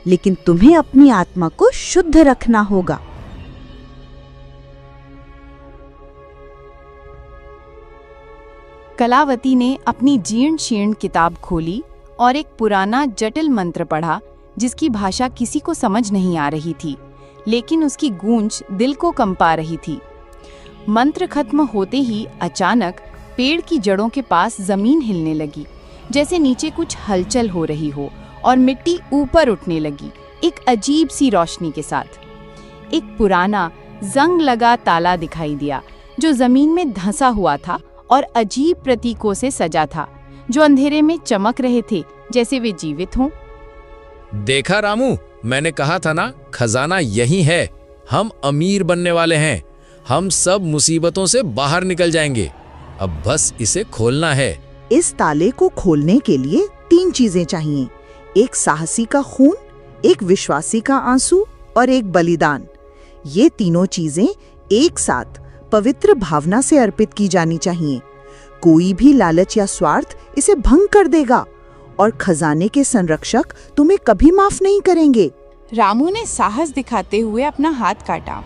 लेकिन तुम्हें अपनी आत्मा को शुद्ध रखना होगा। कलावती ने अपनी जीर्ण शीर्ण किताब खोली और एक पुराना जटिल मंत्र पढ़ा, जिसकी भाषा किसी को समझ नहीं आ रही थी, लेकिन उसकी गूंज दिल को कंपा रही थी। मंत्र खत्म होते ही अचानक पेड़ की जड़ों के पास जमीन हिलने लगी, जैसे नीचे कुछ हलचल हो रही हो, और मिट्टी ऊपर उठने लगी एक अजीब सी रोशनी के साथ। एक पुराना जंग लगा ताला दिखाई दिया जो जमीन में धंसा हुआ था और अजीब प्रतीकों से सजा था, जो अंधेरे में चमक रहे थे जैसे वे जीवित हों। देखा रामू, मैंने कहा था ना, खजाना यही है। हम अमीर बनने वाले हैं। हम सब मुसीबतों से बाहर निकल जाएंगे। अब बस इसे खोलना है। इस ताले को खोलने के लिए 3 चीजें चाहिए: एक साहसी का खून, एक विश्वासी का आंसू और एक बलिदान। ये तीनों चीजें एक साथ पवित्र भावना से अर्पित की जानी चाहिए। कोई भी लालच या स्वार्थ इसे भंग कर देगा और खजाने के संरक्षक तुम्हें कभी माफ नहीं करेंगे। रामू ने साहस दिखाते हुए अपना हाथ काटा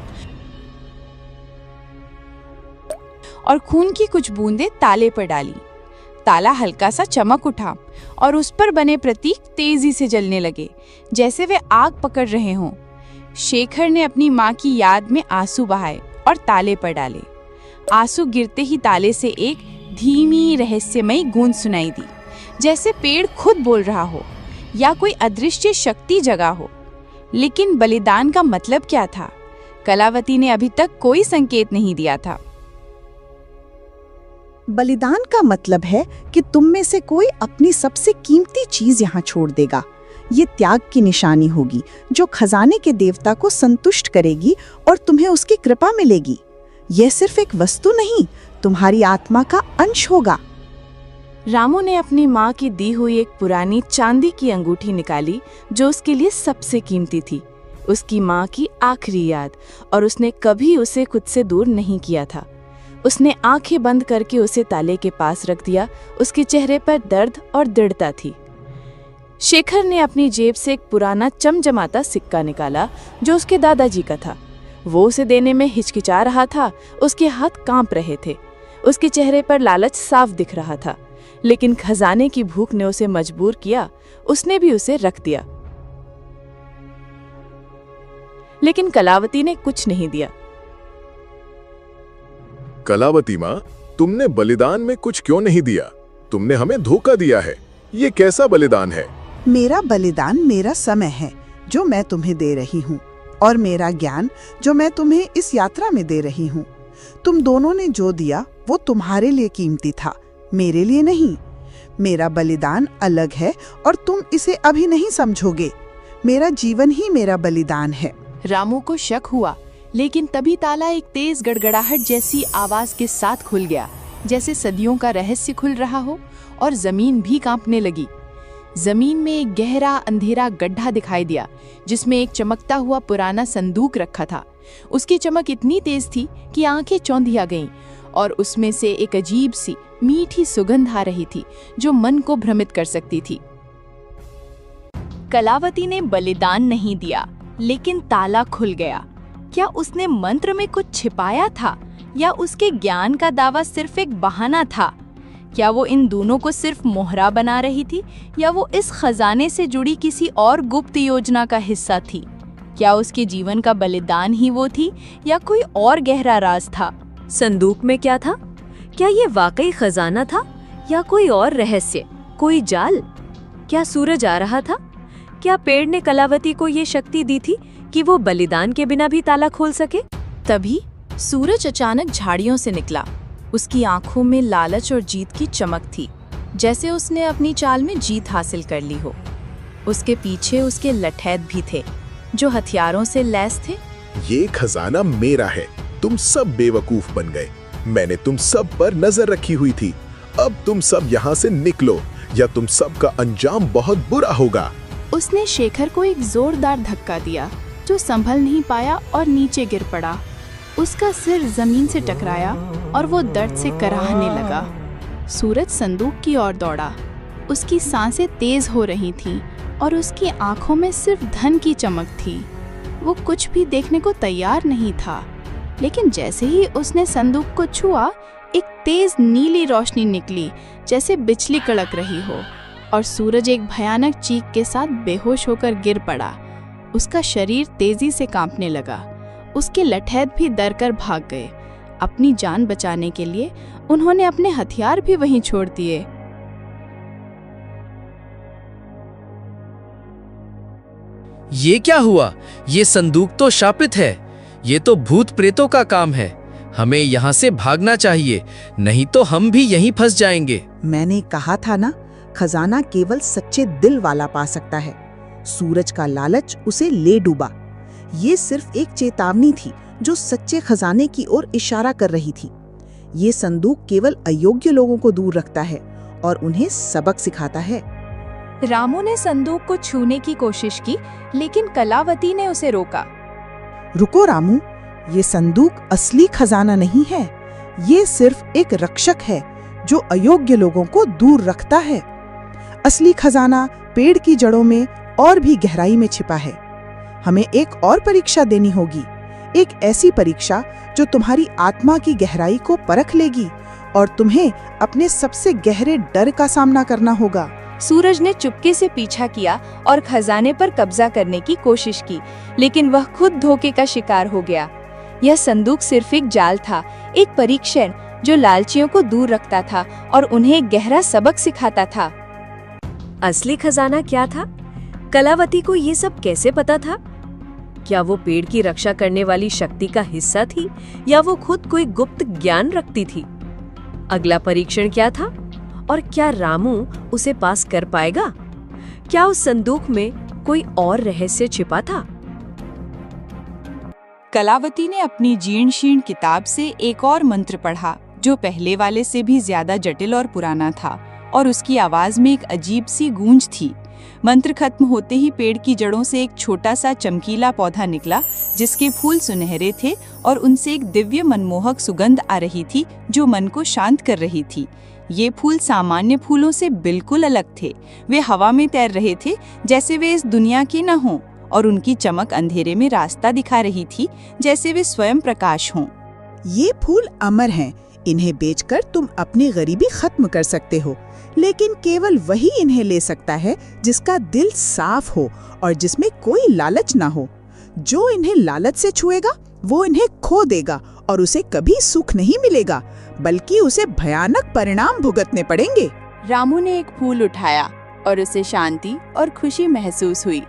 और खून की कुछ बूंदें ताले पर डाली। ताला हल्का सा चमक उठा और उस पर बने प्रतीक तेजी से जलने लगे, जैसे वे आग पकड़ रहे हों। शेखर ने अपनी माँ की याद में आंसू बहाए और ताले पर डाले। आंसू गिरते ही ताले से एक धीमी रहस्यमयी गूंज सुनाई दी, जैसे पेड़ खुद बोल रहा हो या कोई अदृश्य शक्ति जगा हो। लेकिन बलिदान का मतलब क्या था? कलावती ने अभी तक कोई संकेत नहीं दिया था। बलिदान का मतलब है कि तुम में से कोई अपनी सबसे कीमती चीज यहाँ छोड़ देगा। ये त्याग की निशानी होगी जो खजाने के देवता को संतुष्ट करेगी और तुम्हें उसकी कृपा मिलेगी। यह सिर्फ एक वस्तु नहीं, तुम्हारी आत्मा का अंश होगा। रामू ने अपनी माँ की दी हुई एक पुरानी चांदी की अंगूठी निकाली, जो उसके लिए सबसे कीमती थी। उसकी माँ की आखिरी याद, और उसने कभी उसे खुद से दूर नहीं किया था। उसने आंखें बंद करके उसे ताले के पास रख दिया। उसके चेहरे पर दर्द और दृढ़ता थी। शेखर ने अपनी जेब से एक पुराना चमचमाता सिक्का निकाला, जो उसके दादाजी का था। वो उसे देने में हिचकिचा रहा था। उसके हाथ कांप रहे थे। उसके चेहरे पर लालच साफ दिख रहा था, लेकिन खजाने की भूख ने उसे मजबूर किया। उसने भी उसे रख दिया, लेकिन कलावती ने कुछ नहीं दिया। कलावती माँ, तुमने बलिदान में कुछ क्यों नहीं दिया? तुमने हमें धोखा दिया है। ये कैसा बलिदान है? मेरा बलिदान मेरा समय है जो मैं तुम्हें दे रही हूँ, और मेरा ज्ञान जो मैं तुम्हें इस यात्रा में दे रही हूँ। तुम दोनों ने जो दिया वो तुम्हारे लिए कीमती था, मेरे लिए नहीं। मेरा बलिदान अलग है और तुम इसे अभी नहीं समझोगे। मेरा जीवन ही मेरा बलिदान है। रामू को शक हुआ, लेकिन तभी ताला एक तेज गड़गड़ाहट जैसी आवाज के साथ खुल गया, जैसे सदियों का रहस्य खुल रहा हो, और जमीन भी कांपने लगी। जमीन में एक गहरा अंधेरा गड्ढा दिखाई दिया, जिसमें एक चमकता हुआ पुराना संदूक रखा था। उसकी चमक इतनी तेज थी कि आंखें चौंधिया गईं, और उसमें से एक अजीब सी मीठी सुगंध आ रही थी जो मन को भ्रमित कर सकती थी। कलावती ने बलिदान नहीं दिया, लेकिन ताला खुल गया। क्या उसने मंत्र में कुछ छिपाया था, या उसके ज्ञान का दावा सिर्फ एक बहाना था? क्या वो इन दोनों को सिर्फ मोहरा बना रही थी, या वो इस खजाने से जुड़ी किसी और गुप्त योजना का हिस्सा थी? क्या उसके जीवन का बलिदान ही वो थी, या कोई और गहरा राज था? संदूक में क्या था? क्या ये वाकई खजाना था, या कोई और रहस्य, कोई जाल? क्या सूरज आ रहा था? क्या पेड़ ने कलावती को ये शक्ति दी थी कि वो बलिदान के बिना भी ताला खोल सके? तभी सूरज अचानक झाड़ियों से निकला। उसकी आंखों में लालच और जीत की चमक थी। जैसे उसने अपनी चाल में जीत हासिल कर ली हो। उसके पीछे उसके लठैत भी थे जो हथियारों से लैस थे। ये खजाना मेरा है, तुम सब बेवकूफ बन गए। मैंने तुम सब पर नजर रखी हुई थी। अब तुम सब यहाँ से निकलो या तुम सब का अंजाम बहुत बुरा होगा। उसने शेखर को एक जोरदार धक्का दिया जो संभल नहीं पाया और नीचे गिर पड़ा। उसका सिर जमीन से टकराया और वो दर्द से कराहने लगा। सूरज संदूक की ओर दौड़ा। उसकी सांसें तेज हो रही थीं और उसकी आंखों में सिर्फ धन की चमक थी। वो कुछ भी देखने को तैयार नहीं था, लेकिन जैसे ही उसने संदूक को छुआ, एक तेज नीली रोशनी निकली जैसे बिजली कड़क रही हो, और सूरज एक भयानक चीख के साथ बेहोश होकर गिर पड़ा। उसका शरीर तेजी से कांपने लगा। उसके लठैत भी डर कर भाग गए। अपनी जान बचाने के लिए उन्होंने अपने हथियार भी वहीं छोड़ दिए। ये क्या हुआ? ये संदूक तो शापित है। ये तो भूत प्रेतों का काम है। हमें यहाँ से भागना चाहिए, नहीं तो हम भी यहीं फंस जाएंगे। मैंने कहा था ना, खजाना केवल सच्चे दिल वाला पा सकता है। सूरज का लालच उसे ले डूबा। ये सिर्फ एक चेतावनी थी जो सच्चे खजाने की ओर इशारा कर रही थी। ये संदूक केवल अयोग्य लोगों को दूर रखता है और उन्हें सबक सिखाता है। रामू ने संदूक को छूने की कोशिश की, लेकिन कलावती ने उसे रोका। रुको रामू, ये संदूक असली खजाना नहीं है। ये सिर्फ एक रक्षक है जो अयोग्य लोगों को दूर रखता है। असली खजाना पेड़ की जड़ों में और भी गहराई में छिपा है। हमें एक और परीक्षा देनी होगी, एक ऐसी परीक्षा जो तुम्हारी आत्मा की गहराई को परख लेगी और तुम्हें अपने सबसे गहरे डर का सामना करना होगा। सूरज ने चुपके से पीछा किया और खजाने पर कब्जा करने की कोशिश की, लेकिन वह खुद धोखे का शिकार हो गया। यह संदूक सिर्फ एक जाल था, एक परीक्षण जो लालचियों को दूर रखता था और उन्हें गहरा सबक सिखाता था। असली खजाना क्या था? कलावती को ये सब कैसे पता था? क्या वो पेड़ की रक्षा करने वाली शक्ति का हिस्सा थी या वो खुद कोई गुप्त ज्ञान रखती थी? अगला परीक्षण क्या था और क्या रामू उसे पास कर पाएगा? क्या उस संदूक में कोई और रहस्य छिपा था? कलावती ने अपनी जीर्ण शीर्ण किताब से एक और मंत्र पढ़ा जो पहले वाले से भी ज्यादा जटिल और पुराना था, और उसकी आवाज में एक अजीब सी गूंज थी। मंत्र खत्म होते ही पेड़ की जड़ों से एक छोटा सा चमकीला पौधा निकला जिसके फूल सुनहरे थे और उनसे एक दिव्य मनमोहक सुगंध आ रही थी जो मन को शांत कर रही थी। ये फूल सामान्य फूलों से बिल्कुल अलग थे। वे हवा में तैर रहे थे जैसे वे इस दुनिया के न हों, और उनकी चमक अंधेरे में रास्ता दिखा रही थी जैसे वे स्वयं प्रकाश हों। ये फूल अमर हैं। इन्हें बेचकर तुम अपनी गरीबी खत्म कर सकते हो, लेकिन केवल वही इन्हें ले सकता है जिसका दिल साफ हो और जिसमें कोई लालच ना हो। जो इन्हें लालच से छुएगा वो इन्हें खो देगा और उसे कभी सुख नहीं मिलेगा, बल्कि उसे भयानक परिणाम भुगतने पड़ेंगे। रामू ने एक फूल उठाया और उसे शांति और खुशी महसूस हुई।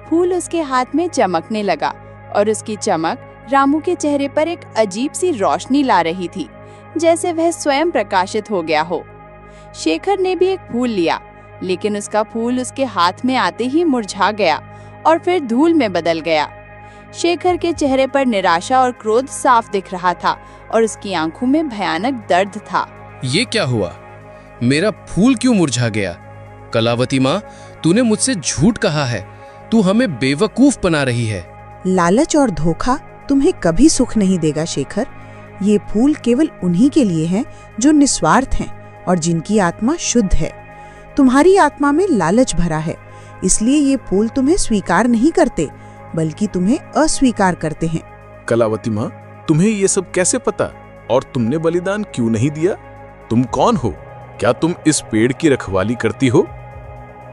फूल उसके हाथ में चमकने लगा और उसकी चमक रामू के चेहरे पर एक अजीब सी रोशनी ला रही थी, जैसे वह स्वयं प्रकाशित हो गया हो। शेखर ने भी एक फूल लिया, लेकिन उसका फूल उसके हाथ में आते ही मुरझा गया और फिर धूल में बदल गया। शेखर के चेहरे पर निराशा और क्रोध साफ दिख रहा था और उसकी आंखों में भयानक दर्द था। ये क्या हुआ? मेरा फूल क्यों मुरझा गया? कलावती माँ, तूने मुझसे झूठ कहा है। तू हमें बेवकूफ बना रही है। लालच और धोखा तुम्हें कभी सुख नहीं देगा शेखर। ये फूल केवल उन्हीं के लिए हैं जो निस्वार्थ हैं और जिनकी आत्मा शुद्ध है। तुम्हारी आत्मा में लालच भरा है, इसलिए ये फूल तुम्हें स्वीकार नहीं करते, बल्कि तुम्हें अस्वीकार करते हैं। कलावती माँ, तुम्हें ये सब कैसे पता? और तुमने बलिदान क्यों नहीं दिया? तुम कौन हो? क्या तुम इस पेड़ की रखवाली करती हो?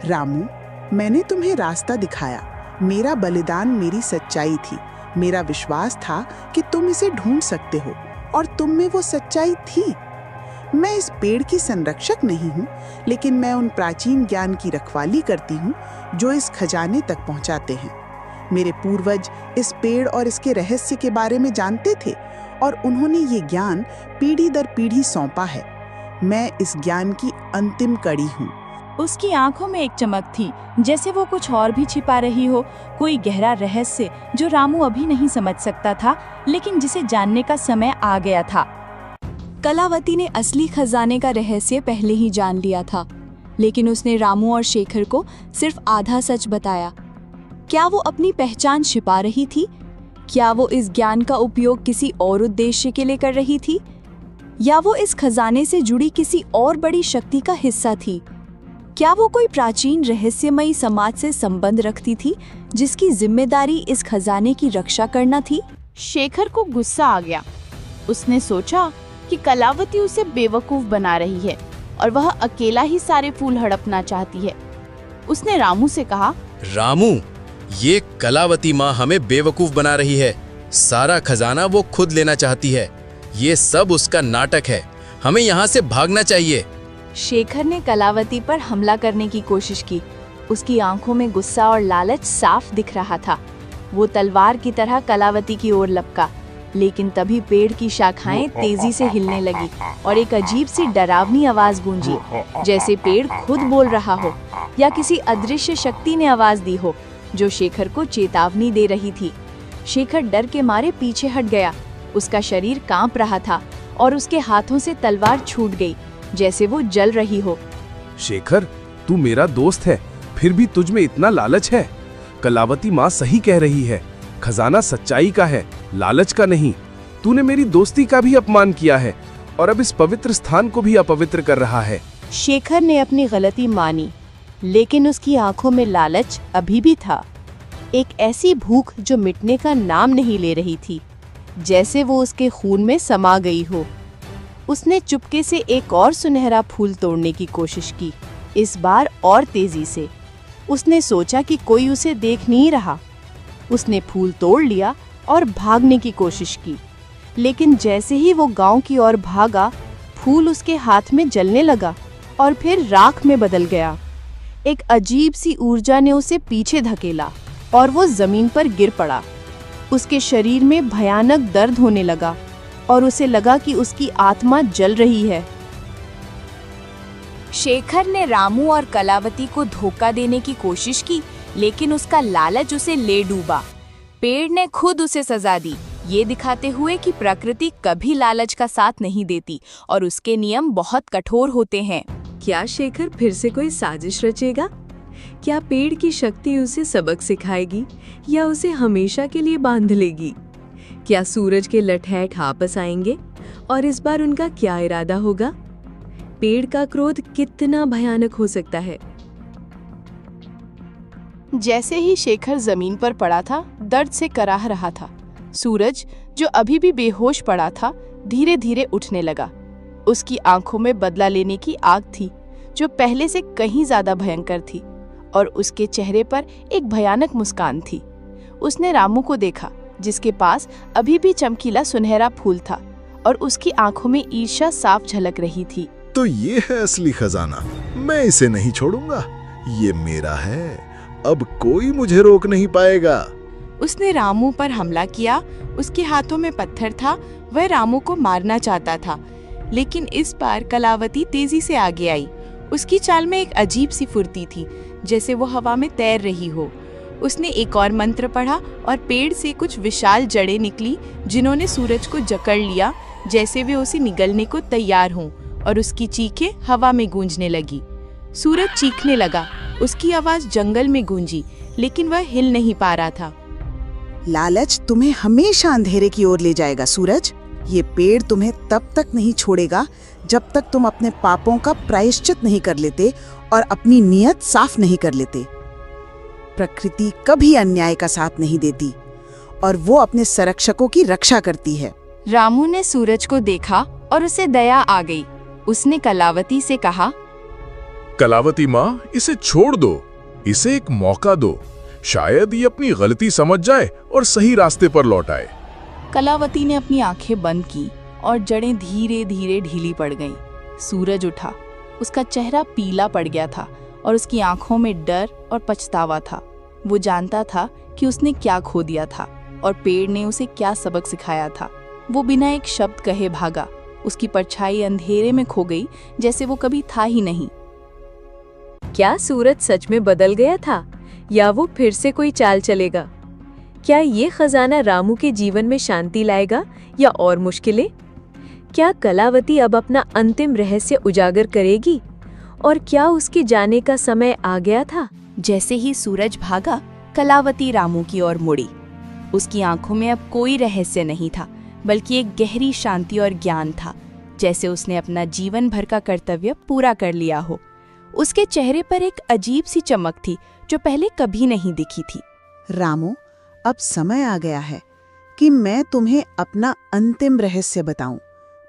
रामू, मैंने तुम्हें रास्ता दिखाया। मेरा बलिदान मेरी सच्चाई थी। मेरा विश्वास था कि तुम इसे ढूंढ सकते हो, और तुम में वो सच्चाई थी। मैं इस पेड़ की संरक्षक नहीं हूँ, लेकिन मैं उन प्राचीन ज्ञान की रखवाली करती हूँ जो इस खजाने तक पहुँचाते हैं। मेरे पूर्वज इस पेड़ और इसके रहस्य के बारे में जानते थे, और उन्होंने ये ज्ञान पीढ़ी दर पीढ़ी सौंपा है। मैं इस ज्ञान की अंतिम कड़ी हूँ। उसकी आंखों में एक चमक थी, जैसे वो कुछ और भी छिपा रही हो, कोई गहरा रहस्य जो रामू अभी नहीं समझ सकता था, लेकिन जिसे जानने का समय आ गया था। कलावती ने असली खजाने का रहस्य पहले ही जान लिया था, लेकिन उसने रामू और शेखर को सिर्फ आधा सच बताया। क्या वो अपनी पहचान छिपा रही थी? क्या वो इस ज्ञान का उपयोग किसी और उद्देश्य के लिए कर रही थी? या वो इस खजाने से जुड़ी किसी और बड़ी शक्ति का हिस्सा थी? क्या वो कोई प्राचीन रहस्यमयी समाज से संबंध रखती थी, जिसकी जिम्मेदारी इस खजाने की रक्षा करना थी? शेखर को गुस्सा आ गया। उसने सोचा कि कलावती उसे बेवकूफ बना रही है और वह अकेला ही सारे फूल हड़पना चाहती है। उसने रामू से कहा, रामू, ये कलावती माँ हमें बेवकूफ बना रही है। सारा खजाना वो खुद लेना चाहती है। ये सब उसका नाटक है। हमें यहाँ से भागना चाहिए। शेखर ने कलावती पर हमला करने की कोशिश की। उसकी आंखों में गुस्सा और लालच साफ दिख रहा था। वो तलवार की तरह कलावती की ओर लपका, लेकिन तभी पेड़ की शाखाएं तेजी से हिलने लगी और एक अजीब सी डरावनी आवाज गूंजी, जैसे पेड़ खुद बोल रहा हो या किसी अदृश्य शक्ति ने आवाज दी हो जो शेखर को चेतावनी दे रही थी। शेखर डर के मारे पीछे हट गया। उसका शरीर कांप रहा था और उसके हाथों से तलवार छूट गई, जैसे वो जल रही हो। शेखर, तू मेरा दोस्त है, फिर भी तुझ में इतना लालच है। कलावती माँ सही कह रही है, खजाना सच्चाई का है, लालच का नहीं। तूने मेरी दोस्ती का भी अपमान किया है और अब इस पवित्र स्थान को भी अपवित्र कर रहा है। शेखर ने अपनी गलती मानी, लेकिन उसकी आंखों में लालच अभी भी था, एक ऐसी भूख जो मिटने का नाम नहीं ले रही थी, जैसे वो उसके खून में समा गई हो। उसने चुपके से एक और सुनहरा फूल तोड़ने की कोशिश की, इस बार और तेजी से। उसने सोचा कि कोई उसे देख नहीं रहा। उसने फूल तोड़ लिया और भागने की कोशिश की, लेकिन जैसे ही वो गांव की ओर भागा, फूल उसके हाथ में जलने लगा और फिर राख में बदल गया। एक अजीब सी ऊर्जा ने उसे पीछे धकेला और वो जमीन पर गिर पड़ा। उसके शरीर में भयानक दर्द होने लगा और उसे लगा कि उसकी आत्मा जल रही है। शेखर ने रामू और कलावती को धोखा देने की कोशिश की, लेकिन उसका लालच उसे ले डूबा। पेड़ ने खुद उसे सजा दी, ये दिखाते हुए कि प्रकृति कभी लालच का साथ नहीं देती और उसके नियम बहुत कठोर होते हैं। क्या शेखर फिर से कोई साजिश रचेगा? क्या पेड़ की शक्ति उसे सबक सिखाएगी या उसे हमेशा के लिए बांध लेगी? क्या सूरज के लठैट वापस आएंगे और इस बार उनका क्या इरादा होगा? पेड़ का क्रोध कितना भयानक हो सकता है। जैसे ही शेखर जमीन पर पड़ा था, दर्द से कराह रहा था। सूरज, जो अभी भी बेहोश पड़ा था, धीरे धीरे उठने लगा। उसकी आंखों में बदला लेने की आग थी, जो पहले से कहीं ज्यादा भयंकर थी, और उसके चेहरे पर एक भयानक मुस्कान थी। उसने रामू को देखा, जिसके पास अभी भी चमकीला सुनहरा फूल था, और उसकी आंखों में ईर्ष्या साफ झलक रही थी। तो ये है असली खजाना, मैं इसे नहीं छोड़ूंगा, ये मेरा है, अब कोई मुझे रोक नहीं पाएगा। उसने रामू पर हमला किया। उसके हाथों में पत्थर था, वह रामू को मारना चाहता था, लेकिन इस बार कलावती तेजी से आगे आई। उसकी चाल में एक अजीब सी फुर्ती थी, जैसे वो हवा में तैर रही हो। उसने एक और मंत्र पढ़ा और पेड़ से कुछ विशाल जड़ें निकली, जिन्होंने सूरज को जकड़ लिया, जैसे वे उसे निगलने को तैयार हों, और उसकी चीखें हवा में गूंजने लगी। सूरज चीखने लगा, उसकी आवाज जंगल में गूंजी, लेकिन वह हिल नहीं पा रहा था। लालच तुम्हें हमेशा अंधेरे की ओर ले जाएगा सूरज। ये पेड़ तुम्हें तब तक नहीं छोड़ेगा जब तक तुम अपने पापों का प्रायश्चित नहीं कर लेते और अपनी नियत साफ नहीं कर लेते। प्रकृति कभी अन्याय का साथ नहीं देती और वो अपने संरक्षकों की रक्षा करती है। रामू ने सूरज को देखा और उसे दया आ गई। उसने कलावती से कहा, कलावती माँ, इसे छोड़ दो, इसे एक मौका दो, शायद ये अपनी गलती समझ जाए और सही रास्ते पर लौट आए। कलावती ने अपनी आंखें बंद की और जड़ें धीरे धीरे ढीली पड़ गईं। सूरज उठा, उसका चेहरा पीला पड़ गया था और उसकी आंखों में डर और पछतावा था। वो जानता था कि उसने क्या खो दिया था और पेड़ ने उसे क्या सबक सिखाया था। वो बिना एक शब्द कहे भागा उसकी परछाई अंधेरे में खो गई, जैसे वो कभी था ही नहीं। क्या सूरज सच में बदल गया था या वो फिर से कोई चाल चलेगा? क्या ये खजाना रामू के जीवन में शांति लाएगा या और मुश्किलें? क्या कलावती अब अपना अंतिम रहस्य उजागर करेगी और क्या उसके जाने का समय आ गया था? जैसे ही सूरज भागा, कलावती रामू की ओर मुड़ी। उसकी आंखों में अब कोई रहस्य नहीं था, बल्कि एक गहरी शांति और ज्ञान था, जैसे उसने अपना जीवन भर का कर्तव्य पूरा कर लिया हो। उसके चेहरे पर एक अजीब सी चमक थी जो पहले कभी नहीं दिखी थी। रामू, अब समय आ गया है कि मैं तुम्हें अपना अंतिम रहस्य बताऊं।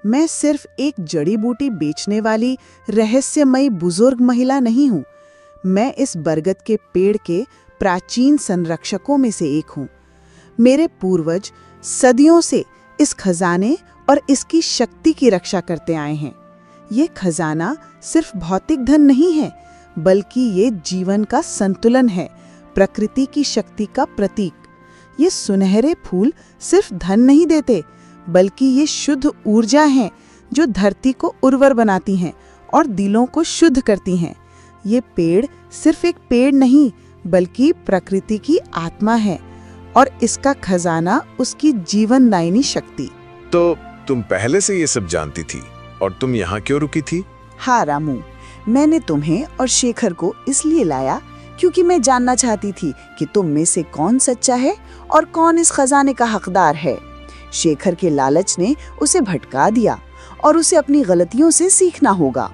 मैं सिर्फ एक जड़ी बूटी बेचने वाली रहस्यमयी बुजुर्ग महिला नहीं हूं। मैं इस बरगद के पेड़ के प्राचीन संरक्षकों में से एक हूं। मेरे पूर्वज सदियों से इस खजाने और इसकी शक्ति की रक्षा करते आए हैं। ये खजाना सिर्फ भौतिक धन नहीं है, बल्कि ये जीवन का संतुलन है, प्रकृति की शक्ति का प्रतीक। ये सुनहरे फूल सिर्फ धन नहीं देते, बल्कि ये शुद्ध ऊर्जा हैं जो धरती को उर्वर बनाती हैं और दिलों को शुद्ध करती हैं। ये पेड़ सिर्फ एक पेड़ नहीं, बल्कि प्रकृति की आत्मा है और इसका खजाना उसकी जीवनदायिनी शक्ति। तो तुम पहले से ये सब जानती थी और तुम यहाँ क्यों रुकी थी? हाँ रामू, मैंने तुम्हें और शेखर को इसलिए लाया क्योंकि मैं जानना चाहती थी कि तुम में से कौन सच्चा है और कौन इस खजाने का हकदार है। शेखर के लालच ने उसे भटका दिया और उसे अपनी गलतियों से सीखना होगा।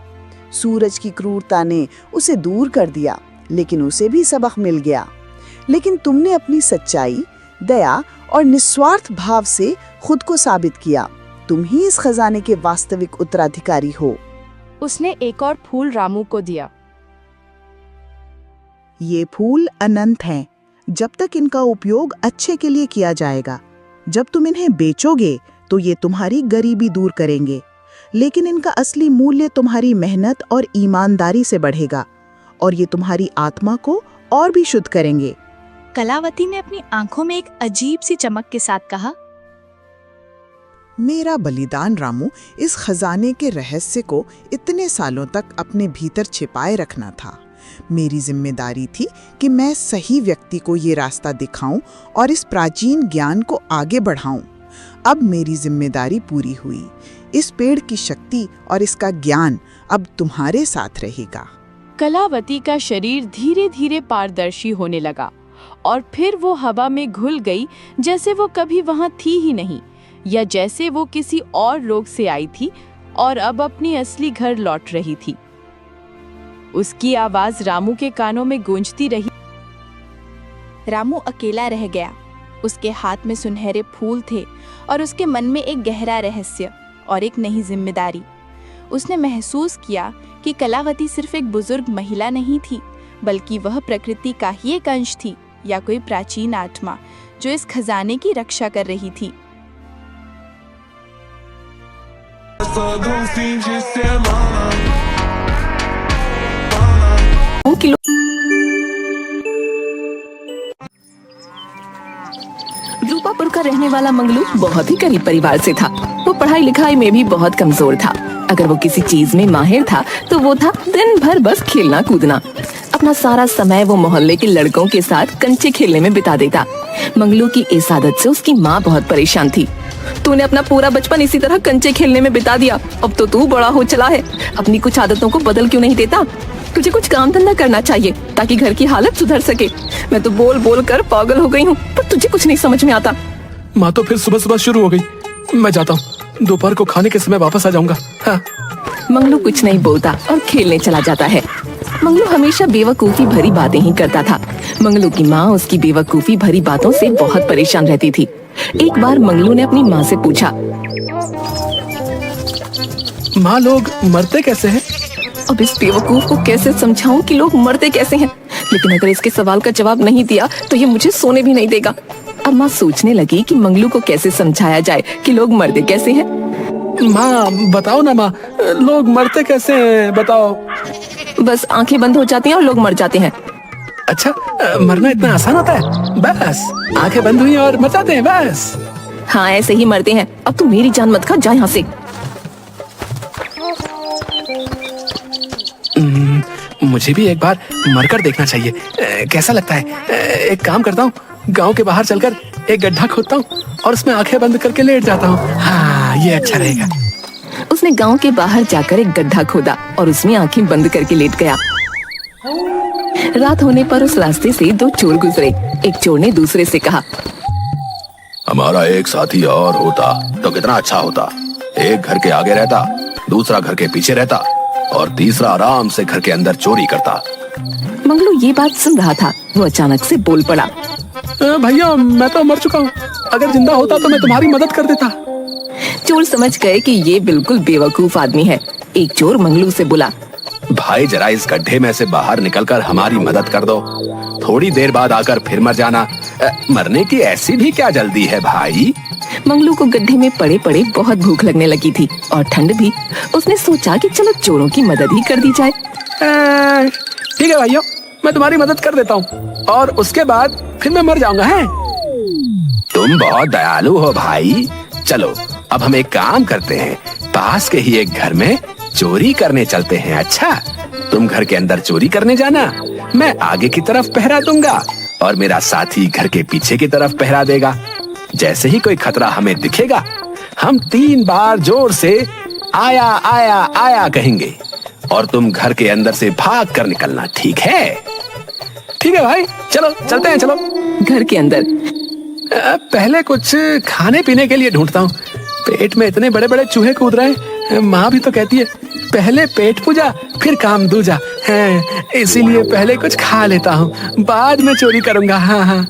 सूरज की क्रूरता ने उसे दूर कर दिया, लेकिन उसे भी सबक मिल गया। लेकिन तुमने अपनी सच्चाई, दया और निस्वार्थ भाव से खुद को साबित किया। तुम ही इस खजाने के वास्तविक उत्तराधिकारी हो। उसने एक और फूल रामू को दिया। ये फूल अनंत हैं, जब तक इनका उपयोग अच्छे के लिए किया जाएगा। जब तुम इन्हें बेचोगे तो ये तुम्हारी गरीबी दूर करेंगे, लेकिन इनका असली मूल्य तुम्हारी मेहनत और ईमानदारी से बढ़ेगा और ये तुम्हारी आत्मा को और भी शुद्ध करेंगे। कलावती ने अपनी आंखों में एक अजीब सी चमक के साथ कहा, मेरा बलिदान रामू इस खजाने के रहस्य को इतने सालों तक अपने भीतर छिपाए रखना था। मेरी जिम्मेदारी थी कि मैं सही व्यक्ति को ये रास्ता दिखाऊं और इस प्राचीन ज्ञान को आगे बढ़ाऊं। अब मेरी जिम्मेदारी पूरी हुई। इस पेड़ की शक्ति और इसका ज्ञान अब तुम्हारे साथ रहेगा। कलावती का शरीर धीरे धीरे पारदर्शी होने लगा और फिर वो हवा में घुल गई, जैसे वो कभी वहां थी ही नहीं, या जैसे वो किसी और लोक से आई थी और अब अपनी असली घर लौट रही थी। उसकी आवाज रामू के कानों में गूंजती रही। रामू अकेला रह गया। उसके हाथ में सुनहरे फूल थे और उसके मन में एक गहरा रहस्य और एक नई जिम्मेदारी। उसने महसूस किया कि कलावती सिर्फ एक बुजुर्ग महिला नहीं थी, बल्कि वह प्रकृति का ही एक अंश थी, या कोई प्राचीन आत्मा जो इस खजाने की रक्षा कर रही थी। रूपापुर का रहने वाला मंगलू बहुत ही गरीब परिवार से था। वो पढ़ाई लिखाई में भी बहुत कमजोर था। अगर वो किसी चीज में माहिर था तो वो था दिन भर बस खेलना कूदना। अपना सारा समय वो मोहल्ले के लड़कों के साथ कंचे खेलने में बिता देता। मंगलू की इस आदत से उसकी माँ बहुत परेशान थी। तूने अपना पूरा बचपन इसी तरह कंचे खेलने में बिता दिया, अब तो तू बड़ा हो चला है, अपनी कुछ आदतों को बदल क्यों नहीं देता? तुझे कुछ काम धंधा करना चाहिए ताकि घर की हालत सुधर सके। मैं तो बोल बोल कर पागल हो गई हूँ, पर तुझे कुछ नहीं समझ में आता। माँ तो फिर सुबह सुबह शुरू हो गई। मैं जाता हूँ, दोपहर को खाने के समय वापस आ जाऊंगा। हाँ। मंगलू कुछ नहीं बोलता और खेलने चला जाता है। मंगलू हमेशा बेवकूफी भरी बातें ही करता था। मंगलू की माँ उसकी बेवकूफी भरी बातों से बहुत परेशान रहती थी। एक बार मंगलू ने अपनी माँ से पूछा, माँ लोग मरते कैसे हैं? अब इस बेवकूफ को कैसे समझाऊं कि लोग मरते कैसे हैं? लेकिन अगर इसके सवाल का जवाब नहीं दिया तो ये मुझे सोने भी नहीं देगा। अब माँ सोचने लगी कि मंगलू को कैसे समझाया जाए कि लोग मरते कैसे हैं। माँ बताओ ना माँ, लोग मरते कैसे हैं बताओ। बस आंखें बंद हो जाती हैं और लोग मर जाते हैं। अच्छा, मरना इतना आसान होता है? बस आंखें बंद हुई और मर जाते हैं बस। हाँ ऐसे ही मरते हैं। अब तू मेरी जान मत खा, जा यहाँ से। मुझे भी एक बार मरकर देखना चाहिए। कैसा लगता है? एक काम करता हूँ, गांव के बाहर चलकर एक गड्ढा खोदता हूँ और उसमें आंखें बंद करके लेट जाता हूँ। हाँ, ये अच्छा रहेगा। उसने गांव के बाहर जाकर एक गड्ढा खोदा और उसमें आंखें बंद करके लेट गया। रात होने पर उस रास्ते से दो चोर गुजरे। एक चोर ने दूसरे से कहा, हमारा एक साथी और होता तो कितना अच्छा होता। एक घर के आगे रहता, दूसरा घर के पीछे रहता और तीसरा आराम से घर के अंदर चोरी करता। मंगलू ये बात सुन रहा था। वो अचानक से बोल पड़ा, भैया मैं तो मर चुका हूँ, अगर जिंदा होता तो मैं तुम्हारी मदद कर देता। चोर समझ गए कि ये बिल्कुल बेवकूफ आदमी है। एक चोर मंगलू से बोला, भाई जरा इस गड्ढे में से बाहर निकलकर हमारी मदद कर दो, थोड़ी देर बाद आकर फिर मर जाना। मरने की ऐसी भी क्या जल्दी है भाई? मंगलू को गड्ढे में पड़े पड़े बहुत भूख लगने लगी थी और ठंड भी। उसने सोचा कि चलो चोरों की मदद ही कर दी जाए। ठीक है भाइयों, मैं तुम्हारी मदद कर देता हूँ और उसके बाद फिर मैं मर जाऊंगा। है तुम बहुत दयालु हो भाई। चलो अब हम एक काम करते हैं, पास के ही एक घर में चोरी करने चलते हैं। अच्छा, तुम घर के अंदर चोरी करने जाना, मैं आगे की तरफ पहरा दूंगा और मेरा साथी घर के पीछे की तरफ पहरा देगा। जैसे ही कोई खतरा हमें दिखेगा, हम 3 बार जोर से आया आया आया कहेंगे और तुम घर के अंदर से भाग कर निकलना। ठीक है? ठीक है भाई, चलो चलते हैं। चलो घर के अंदर पहले कुछ खाने पीने के लिए ढूंढता हूँ। पेट में इतने बड़े बड़े चूहे कूद रहे हैं। माँ भी तो कहती है पहले पेट पूजा फिर काम दूजा है, इसीलिए पहले कुछ खा लेता हूँ, बाद में चोरी करूंगा। हाँ हाँ।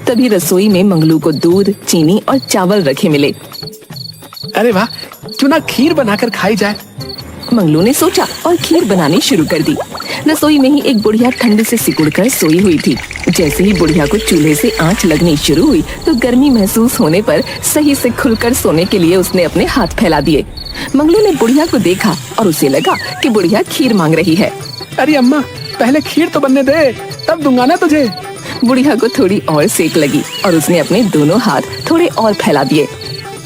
तभी रसोई में मंगलू को दूध, चीनी और चावल रखे मिले। अरे वाह, क्यों ना खीर बनाकर खाई जाए। मंगलू ने सोचा और खीर बनानी शुरू कर दी। रसोई में ही एक बुढ़िया ठंड से सिकुड़कर सोई हुई थी। जैसे ही बुढ़िया को चूल्हे से आंच लगनी शुरू हुई तो गर्मी महसूस होने पर सही से खुलकर सोने के लिए उसने अपने हाथ फैला दिए। मंगलू ने बुढ़िया को देखा और उसे लगा कि बुढ़िया खीर मांग रही है। अरे अम्मा, पहले खीर तो बनने दे, तब दूंगा ना तुझे। बुढ़िया को थोड़ी और सेक लगी और उसने अपने दोनों हाथ थोड़े और फैला दिए।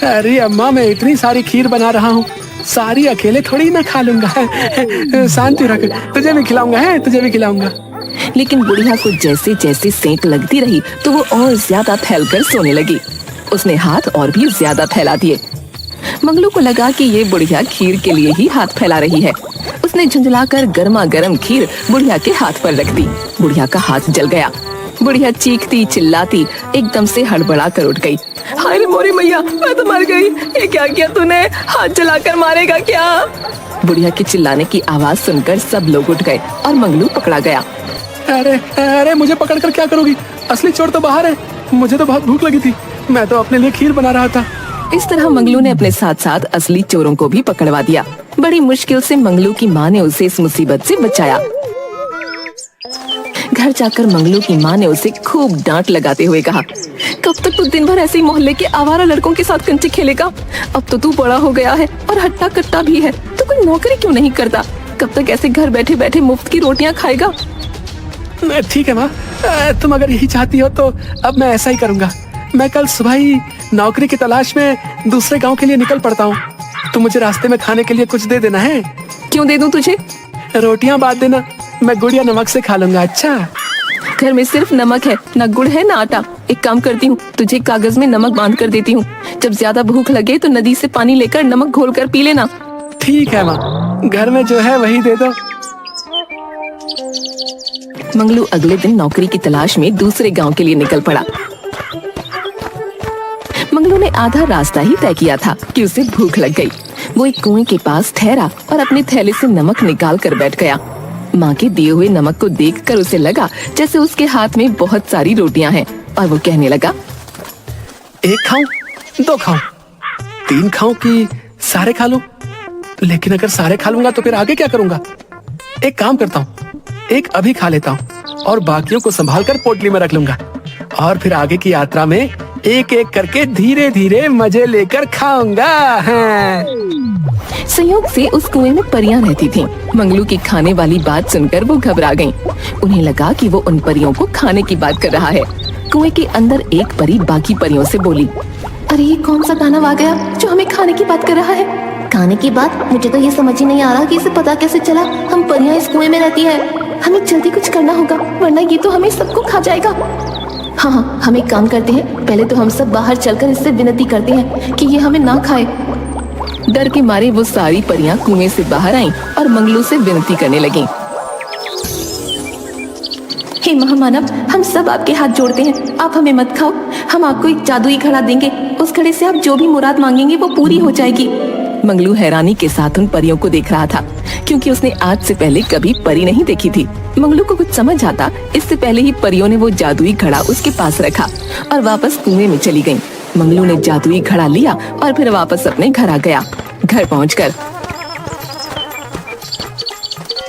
अरे अम्मा, मैं इतनी सारी खीर बना रहा हूँ, सारी अकेले थोड़ी ना खा लूंगा। शांति रख, तुझे भी खिलाऊंगा। है तुझे भी खिलाऊंगा। लेकिन बुढ़िया को जैसे जैसे सेंक लगती रही तो वो और ज्यादा फैलकर सोने लगी। उसने हाथ और भी ज्यादा फैला दिए। मंगलू को लगा कि ये बुढ़िया खीर के लिए ही हाथ फैला रही है। उसने झुंझलाकर गर्मा गर्म खीर बुढ़िया के हाथ पर रख दी। बुढ़िया का हाथ जल गया। बुढ़िया चीखती चिल्लाती एकदम से हड़बड़ा कर उठ गई। हाय रे मोरी मैया, मैं तो मर गई। ये क्या किया तूने? हाथ जलाकर मारेगा क्या? बुढ़िया के चिल्लाने की आवाज सुनकर सब लोग उठ गए और मंगलू पकड़ा गया। अरे अरे, मुझे पकड़कर क्या करोगी? असली चोर तो बाहर है। मुझे तो बहुत भूख लगी थी, मैं तो अपने लिए खीर बना रहा था। इस तरह मंगलू ने अपने साथ साथ असली चोरों को भी पकड़वा दिया। बड़ी मुश्किल से मंगलू की माँ ने उसे इस मुसीबत से बचाया। घर जाकर मंगलू की माँ ने उसे खूब डांट लगाते हुए कहा, कब तक तू दिन भर ऐसे ही मोहल्ले के आवारा लड़कों के साथ कंचे खेलेगा? अब तो तू बड़ा हो गया है और हट्टा कट्टा भी है, तो कोई नौकरी क्यों नहीं करता? कब तक ऐसे घर बैठे बैठे मुफ्त की रोटियां खाएगा? ठीक है माँ, तुम अगर यही चाहती हो तो अब मैं ऐसा ही करूँगा। मैं कल सुबह ही नौकरी की तलाश में दूसरे गाँव के लिए निकल पड़ता हूँ। तो मुझे रास्ते में खाने के लिए कुछ दे देना है। क्यों दे दूं तुझे? रोटियां बांट देना, मैं गुड़ या नमक से खा लूंगा। अच्छा, घर में सिर्फ नमक है, ना गुड़ है ना आटा। एक काम करती हूँ, तुझे कागज में नमक बांध कर देती हूँ। जब ज्यादा भूख लगे तो नदी से पानी लेकर नमक घोल कर पी लेना। ठीक है माँ, घर में जो है वही दे दो। मंगलू अगले दिन नौकरी की तलाश में दूसरे गांव के लिए निकल पड़ा। मंगलू ने आधा रास्ता ही तय किया था कि उसे भूख लग गई। वो एक कुएं के पास ठहरा और अपने थैले से नमक निकाल कर बैठ गया। माँ के दिए हुए नमक को देखकर उसे लगा जैसे उसके हाथ में बहुत सारी रोटियां हैं और वो कहने लगा, 1 खाऊं, 2 खाऊं, 3 खाऊं कि सारे खा लूं? लेकिन अगर सारे खा लूंगा तो फिर आगे क्या करूंगा? एक काम करता हूँ, एक अभी खा लेता हूँ और बाकियों को संभाल कर पोटली में रख लूंगा और फिर आगे की यात्रा में एक एक करके धीरे धीरे मजे लेकर खाऊंगा। संयोग से उस कुएं में परियां रहती थीं। मंगलू की खाने वाली बात सुनकर वो घबरा गईं। उन्हें लगा कि वो उन परियों को खाने की बात कर रहा है। कुएं के अंदर एक परी बाकी परियों से बोली, अरे ये कौन सा दानव आ गया जो हमें खाने की बात कर रहा है? खाने की बात, मुझे तो ये समझ ही नहीं आ रहा कि इसे पता कैसे चला हम परियां इस कुएं में रहती हैं। हमें जल्दी कुछ करना होगा वरना ये तो हमें सबको खा जाएगा। हाँ, हम एक काम करते हैं, पहले तो हम सब बाहर चलकर इससे विनती करते हैं कि ये हमें ना खाए। डर के मारे वो सारी परियां कुएं से बाहर आईं और मंगलू से विनती करने लगीं। हे महामानव, हम सब आपके हाथ जोड़ते हैं, आप हमें मत खाओ। हम आपको एक जादुई घड़ा देंगे, उस घड़े से आप जो भी मुराद मांगेंगे वो पूरी हो जाएगी। मंगलू हैरानी के साथ उन परियों को देख रहा था, क्योंकि उसने आज से पहले कभी परी नहीं देखी थी। मंगलू को कुछ समझ आता इससे पहले ही परियों ने वो जादुई घड़ा उसके पास रखा और वापस कुएं में चली गईं। मंगलू ने जादुई घड़ा लिया और फिर वापस अपने घर आ गया। घर पहुंचकर,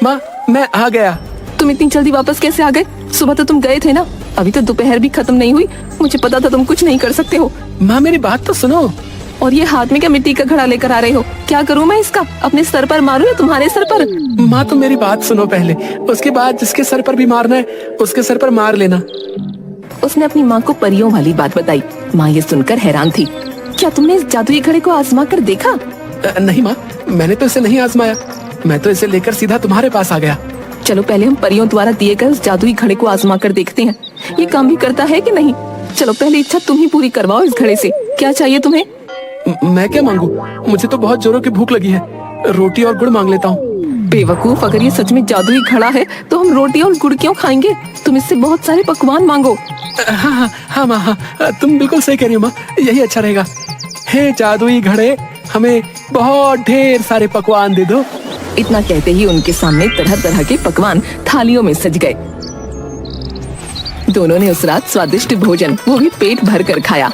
माँ मैं आ गया। तुम इतनी जल्दी वापस कैसे आ गए? सुबह तो तुम गए थे ना, अभी तो दोपहर भी खत्म नहीं हुई। मुझे पता था तुम कुछ नहीं कर सकते हो। माँ मेरी बात तो सुनो। और ये हाथ में क्या मिट्टी का घड़ा लेकर आ रहे हो? क्या करूँ मैं इसका? अपने सर पर मारूं या तुम्हारे सर पर? माँ तो मेरी बात सुनो पहले, उसके बाद जिसके सर पर भी मारना है उसके सर पर मार लेना। उसने अपनी माँ को परियों वाली बात बताई। माँ ये सुनकर हैरान थी। क्या तुमने इस जादुई घड़े को आजमा कर देखा? नहीं माँ, मैंने तो इसे नहीं आजमाया, मैं तो इसे लेकर सीधा तुम्हारे पास आ गया। चलो पहले हम परियों द्वारा दिए गए उस जादुई घड़े को आजमा कर देखते हैं, ये काम भी करता है कि नहीं। चलो पहले इच्छा तुम ही पूरी करवाओ इस घड़े से। क्या चाहिए तुम्हें? मैं क्या मांगू? मुझे तो बहुत जोरों की भूख लगी है, रोटी और गुड़ मांग लेता हूँ। बेवकूफ, अगर ये सच में जादुई घड़ा है तो हम रोटी और गुड़ क्यों खाएंगे? तुम इससे बहुत सारे पकवान मांगो। हाँ माँ, हाँ तुम बिल्कुल सही कह रही हो माँ, यही अच्छा रहेगा। हे जादुई घड़े, हमें बहुत ढेर सारे पकवान दे दो। इतना कहते ही उनके सामने तरह तरह के पकवान थालियों में सज गए। दोनों ने उस रात स्वादिष्ट भोजन, वो भी पेट भर कर खाया।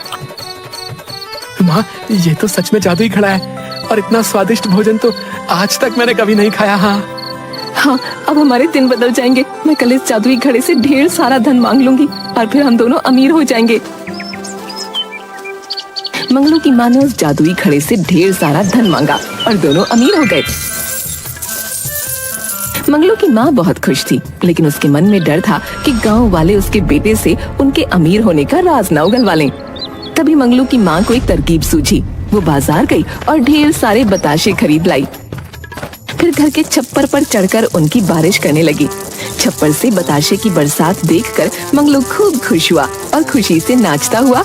माँ ये तो सच में जादुई घड़ा है और इतना स्वादिष्ट भोजन तो आज तक मैंने कभी नहीं खाया। हाँ, अब हमारे दिन बदल जाएंगे। मैं कल इस जादुई घड़े से ढेर सारा धन मांग लूंगी और फिर हम दोनों अमीर हो जाएंगे। मंगलू की माँ ने उस जादुई घड़े से ढेर सारा धन मांगा और दोनों अमीर हो गए। मंगलू की माँ बहुत खुश थी, लेकिन उसके मन में डर था कि गांव वाले उसके बेटे से उनके अमीर होने का राज न उगलवा लें। तभी मंगलू की माँ को एक तरकीब सूझी। वो बाजार गई और ढेर सारे बताशे खरीद लाई। फिर घर के छप्पर पर चढ़कर उनकी बारिश करने लगी। छप्पर से बताशे की बरसात देखकर मंगलू खूब खुश हुआ और खुशी से नाचता हुआ,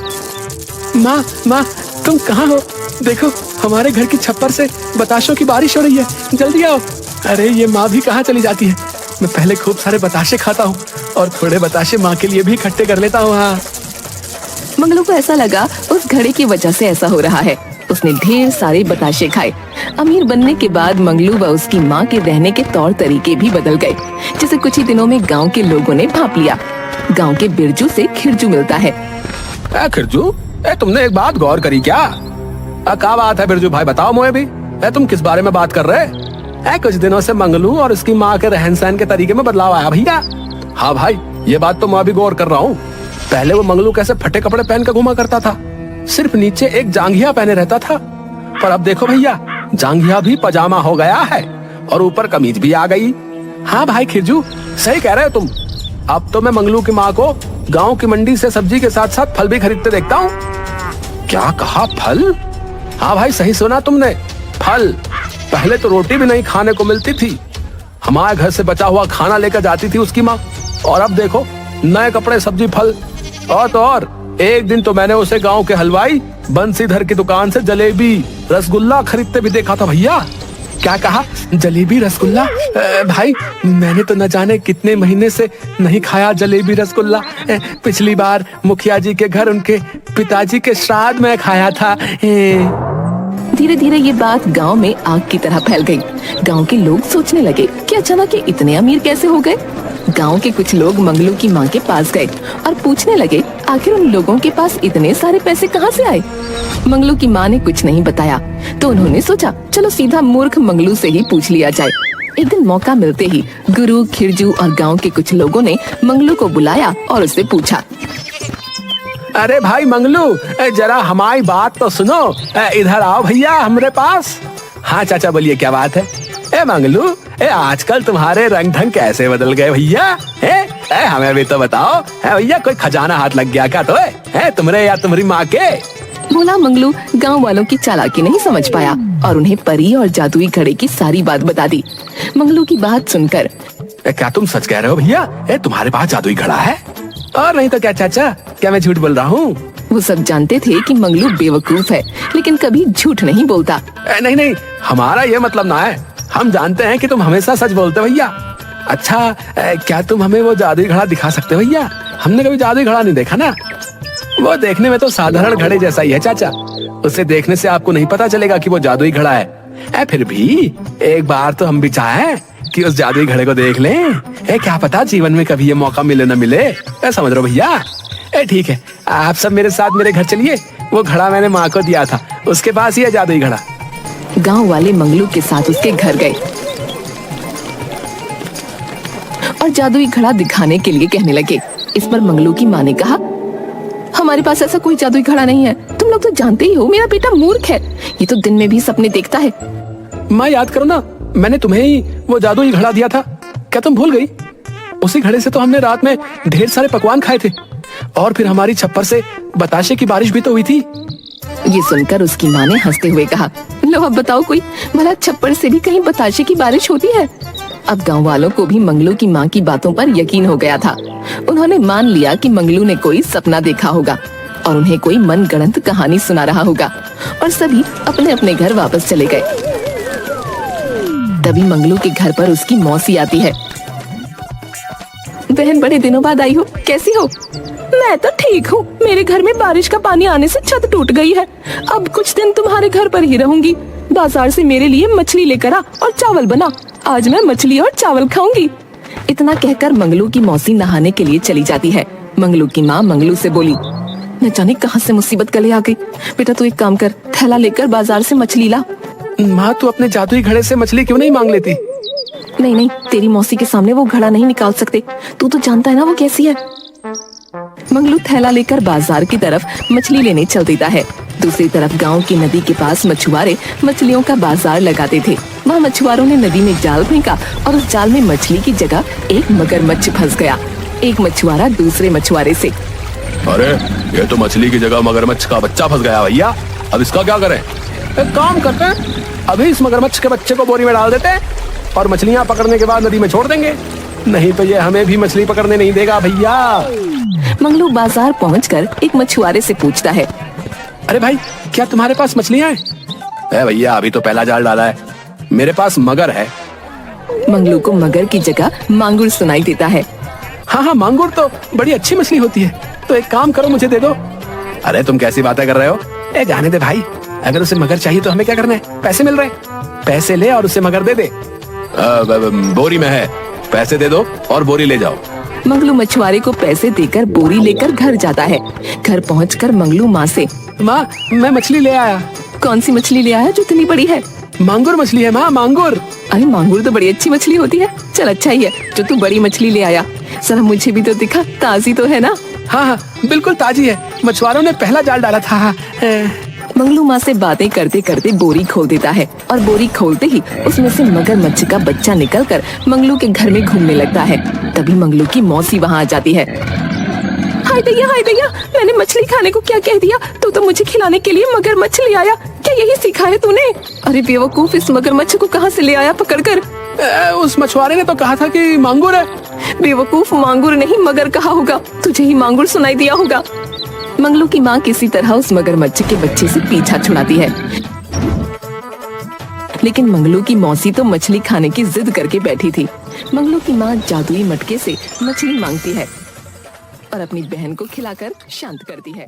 माँ माँ तुम कहाँ हो? देखो हमारे घर की छप्पर से बताशों की बारिश हो रही है, जल्दी आओ। अरे ये माँ भी कहाँ चली जाती है? मैं पहले खूब सारे बताशे खाता हूँ और थोड़े बताशे माँ के लिए भी इकट्ठे कर लेता हूँ। हाँ, मंगलू को ऐसा लगा उस घड़े की वजह से ऐसा हो रहा है। उसने ढेर सारे बताशे खाए। अमीर बनने के बाद मंगलू व उसकी माँ के रहने के तौर तरीके भी बदल गए, जिसे कुछ ही दिनों में गांव के लोगों ने भांप लिया। गांव के बिरजू से खिरजू मिलता है। खिरजू, तुमने एक बात गौर करी क्या? क्या बात है बिरजू भाई, बताओ मुझे भी। तुम किस बारे में बात कर रहे? कुछ दिनों से मंगलू और उसकी माँ के रहन सहन के तरीके में बदलाव आया भैया। हाँ भाई, ये बात तो मैं भी गौर कर रहा हूँ। पहले वो मंगलू कैसे फटे कपड़े पहन कर घुमा करता था, सिर्फ नीचे एक जांघिया पहने रहता था, पर अब देखो भैया जांघिया भी पजामा हो गया है और ऊपर कमीज भी आ गई। हाँ भाई खिरजू, सही कह रहे हो तुम। अब तो मैं मंगलू की माँ को गांव की मंडी से सब्जी के साथ साथ फल भी खरीदते देखता हूँ। क्या कहा, फल? हाँ भाई सही सुना तुमने, फल। पहले तो रोटी भी नहीं खाने को मिलती थी, हमारे घर से बचा हुआ खाना लेकर जाती थी उसकी माँ, और अब देखो नए कपड़े, सब्जी, फल। और तो और एक दिन तो मैंने उसे गांव के हलवाई बंसीधर की दुकान से जलेबी रसगुल्ला खरीदते भी देखा था भैया। क्या कहा, जलेबी रसगुल्ला? भाई मैंने तो न जाने कितने महीने से नहीं खाया जलेबी रसगुल्ला। पिछली बार मुखिया जी के घर उनके पिताजी के श्राद्ध में खाया था। धीरे धीरे ये बात गांव में आग की तरह फैल गई। गांव के लोग सोचने लगे कि अचानक ये इतने अमीर कैसे हो गए। गांव के कुछ लोग मंगलू की माँ के पास गए और पूछने लगे आखिर उन लोगों के पास इतने सारे पैसे कहाँ से आए। मंगलू की माँ ने कुछ नहीं बताया, तो उन्होंने सोचा चलो सीधा मूर्ख मंगलू से ही पूछ लिया जाए। एक दिन मौका मिलते ही गुरु, खिरजू और गांव के कुछ लोगों ने मंगलू को बुलाया और उससे पूछा, अरे भाई मंगलू, जरा हमारी बात तो सुनो, इधर आओ भैया हमारे पास। हाँ चाचा बोलिए, क्या बात है? मंगलू, आजकल तुम्हारे रंग ढंग कैसे बदल गए भैया? हमें भी तो बताओ भैया, कोई खजाना हाथ लग गया क्या तो? तुम्हारे या तुम्हारी माँ के? बोला मंगलू गांव वालों की चालाकी नहीं समझ पाया। और उन्हें परी और जादुई घड़े की सारी बात बता दी। मंगलू की बात सुनकर क्या तुम सच कह रहे हो भैया? तुम्हारे पास जादुई घड़ा है? और नहीं तो क्या चाचा, क्या मैं झूठ बोल रहा हूँ? वो सब जानते थे कि मंगलू बेवकूफ है, लेकिन कभी झूठ नहीं बोलता। नहीं नहीं, हमारा ये मतलब ना है। हम जानते हैं कि तुम हमेशा सच बोलते हो भैया। अच्छा, क्या तुम हमें वो जादुई घड़ा दिखा सकते हो भैया? हमने कभी जादुई घड़ा नहीं देखा ना। वो देखने में तो साधारण घड़े जैसा ही है चाचा। उसे देखने से आपको नहीं पता चलेगा कि वो जादुई घड़ा है। फिर भी एक बार तो हम भी चाहें कि उस जादुई घड़े को देख लें। क्या पता जीवन में कभी ये मौका मिले न मिले। समझ रहे हो भैया? ठीक है, आप सब मेरे साथ मेरे घर चलिए। वो घड़ा मैंने माँ को दिया था, उसके पास ही है जादुई घड़ा। गांव वाले मंगलू के साथ उसके घर गए और जादुई घड़ा दिखाने के लिए कहने लगे। इस पर मंगलू की माँ ने कहा, हमारे पास ऐसा कोई जादुई घड़ा नहीं है। तुम लोग तो जानते ही हो मेरा बेटा मूर्ख है, ये तो दिन में भी सपने देखता है। माँ याद करो ना, मैंने तुम्हें ही वो जादुई घड़ा दिया था, क्या तुम भूल गई? उसी घड़े से तो हमने रात में ढेर सारे पकवान खाए थे, और फिर हमारी छप्पर से बताशे की बारिश भी तो हुई थी। ये सुनकर उसकी माँ ने हंसते हुए कहा, लो अब बताओ कोई भला छप्पर से भी कहीं बताशे की बारिश होती है? अब गांव वालों को भी मंगलू की माँ की बातों पर यकीन हो गया था। उन्होंने मान लिया कि मंगलू ने कोई सपना देखा होगा और उन्हें कोई मनगढ़ंत कहानी सुना रहा होगा, और सभी अपने अपने घर वापस चले गए। तभी मंगलू के घर पर उसकी मौसी आती है। बहन, बड़े दिनों बाद आई हो, कैसी हो? मैं तो ठीक हूँ। मेरे घर में बारिश का पानी आने से छत टूट गई है। अब कुछ दिन तुम्हारे घर पर ही रहूंगी। बाजार से मेरे लिए मछली लेकर आ और चावल बना। आज मैं मछली और चावल खाऊंगी। इतना कहकर मंगलू की मौसी नहाने के लिए चली जाती है। मंगलू की माँ मंगलू से बोली, न जाने कहाँ से मुसीबत गले आ गई। बेटा तू एक काम कर, थैला लेकर बाजार से मछली ला। माँ, तू अपने जादुई घड़े से मछली क्यों नहीं मांग लेती? नहीं नहीं, तेरी मौसी के सामने वो घड़ा नहीं निकाल सकते। तू तो जानता है ना वो कैसी है। मंगलू थैला लेकर बाजार की तरफ मछली लेने चल देता है। दूसरी तरफ गांव की नदी के पास मछुआरे मछलियों का बाजार लगाते थे। वहाँ मछुआरों ने नदी में जाल फेंका और उस जाल में मछली की जगह एक मगरमच्छ फंस गया। एक मछुआरा दूसरे मछुआरे से, अरे ये तो मछली की जगह मगरमच्छ का बच्चा फंस गया भैया, अब इसका क्या करें? एक काम करते हैं, अभी इस मगरमच्छ के बच्चे को बोरी में डाल देते हैं और मछलियाँ पकड़ने के बाद नदी में छोड़ देंगे। नहीं तो ये हमें भी मछली पकड़ने नहीं देगा भैया। मंगलू बाजार पहुंचकर एक मछुआरे से पूछता है, अरे भाई, क्या तुम्हारे पास मछलियाँ हैं? भैया अभी तो पहला जाल डाला है, मेरे पास मगर है। मंगलू को मगर की जगह मांगुर सुनाई देता है। हाँ, मांगुर तो बड़ी अच्छी मछली होती है, तो एक काम करो, मुझे दे दो। अरे तुम कैसी बातें कर रहे हो? जाने दे भाई, अगर उसे मगर चाहिए तो हमें क्या करना है? पैसे मिल रहे हैं, पैसे ले और उसे मगर दे दे। बोरी में है, पैसे दे दो और बोरी ले जाओ। मंगलू मछुआरे को पैसे देकर बोरी लेकर घर जाता है। घर पहुंचकर मंगलू माँ से, माँ मैं मछली ले आया। कौन सी मछली ले आया जो इतनी बड़ी है? मांगुर मछली है माँ, मांगुर। अरे मांगुर तो बड़ी अच्छी मछली होती है। चल अच्छा ही है जो तू बड़ी मछली ले आया। सर मुझे भी तो दिखा, ताजी तो है ना? हाँ, बिल्कुल ताजी है, मछुआरों ने पहला जाल डाला था। मंगलू माँ से बातें करते करते बोरी खोल देता है और बोरी खोलते ही उसमें से मगरमच्छ का बच्चा निकलकर मंगलू के घर में घूमने लगता है। तभी मंगलू की मौसी वहाँ आ जाती है। हाय दैया, मैंने मछली खाने को क्या कह दिया? तू तो मुझे खिलाने के लिए मगरमच्छ ले आया, क्या यही सीखा है तूने? अरे बेवकूफ, इस मगरमच्छ को कहाँ से ले आया पकड़कर? उस मछुआरे ने तो कहा था कि मांगुर है। बेवकूफ, मांगुर नहीं मगर कहा होगा, तुझे ही मांगुर सुनाई दिया होगा। मंगलू की माँ किसी तरह उस मगरमच्छ के बच्चे से पीछा छुड़ाती है, लेकिन मंगलू की मौसी तो मछली खाने की जिद करके बैठी थी। मंगलू की माँ जादुई मटके से मछली मांगती है और अपनी बहन को खिलाकर शांत करती है।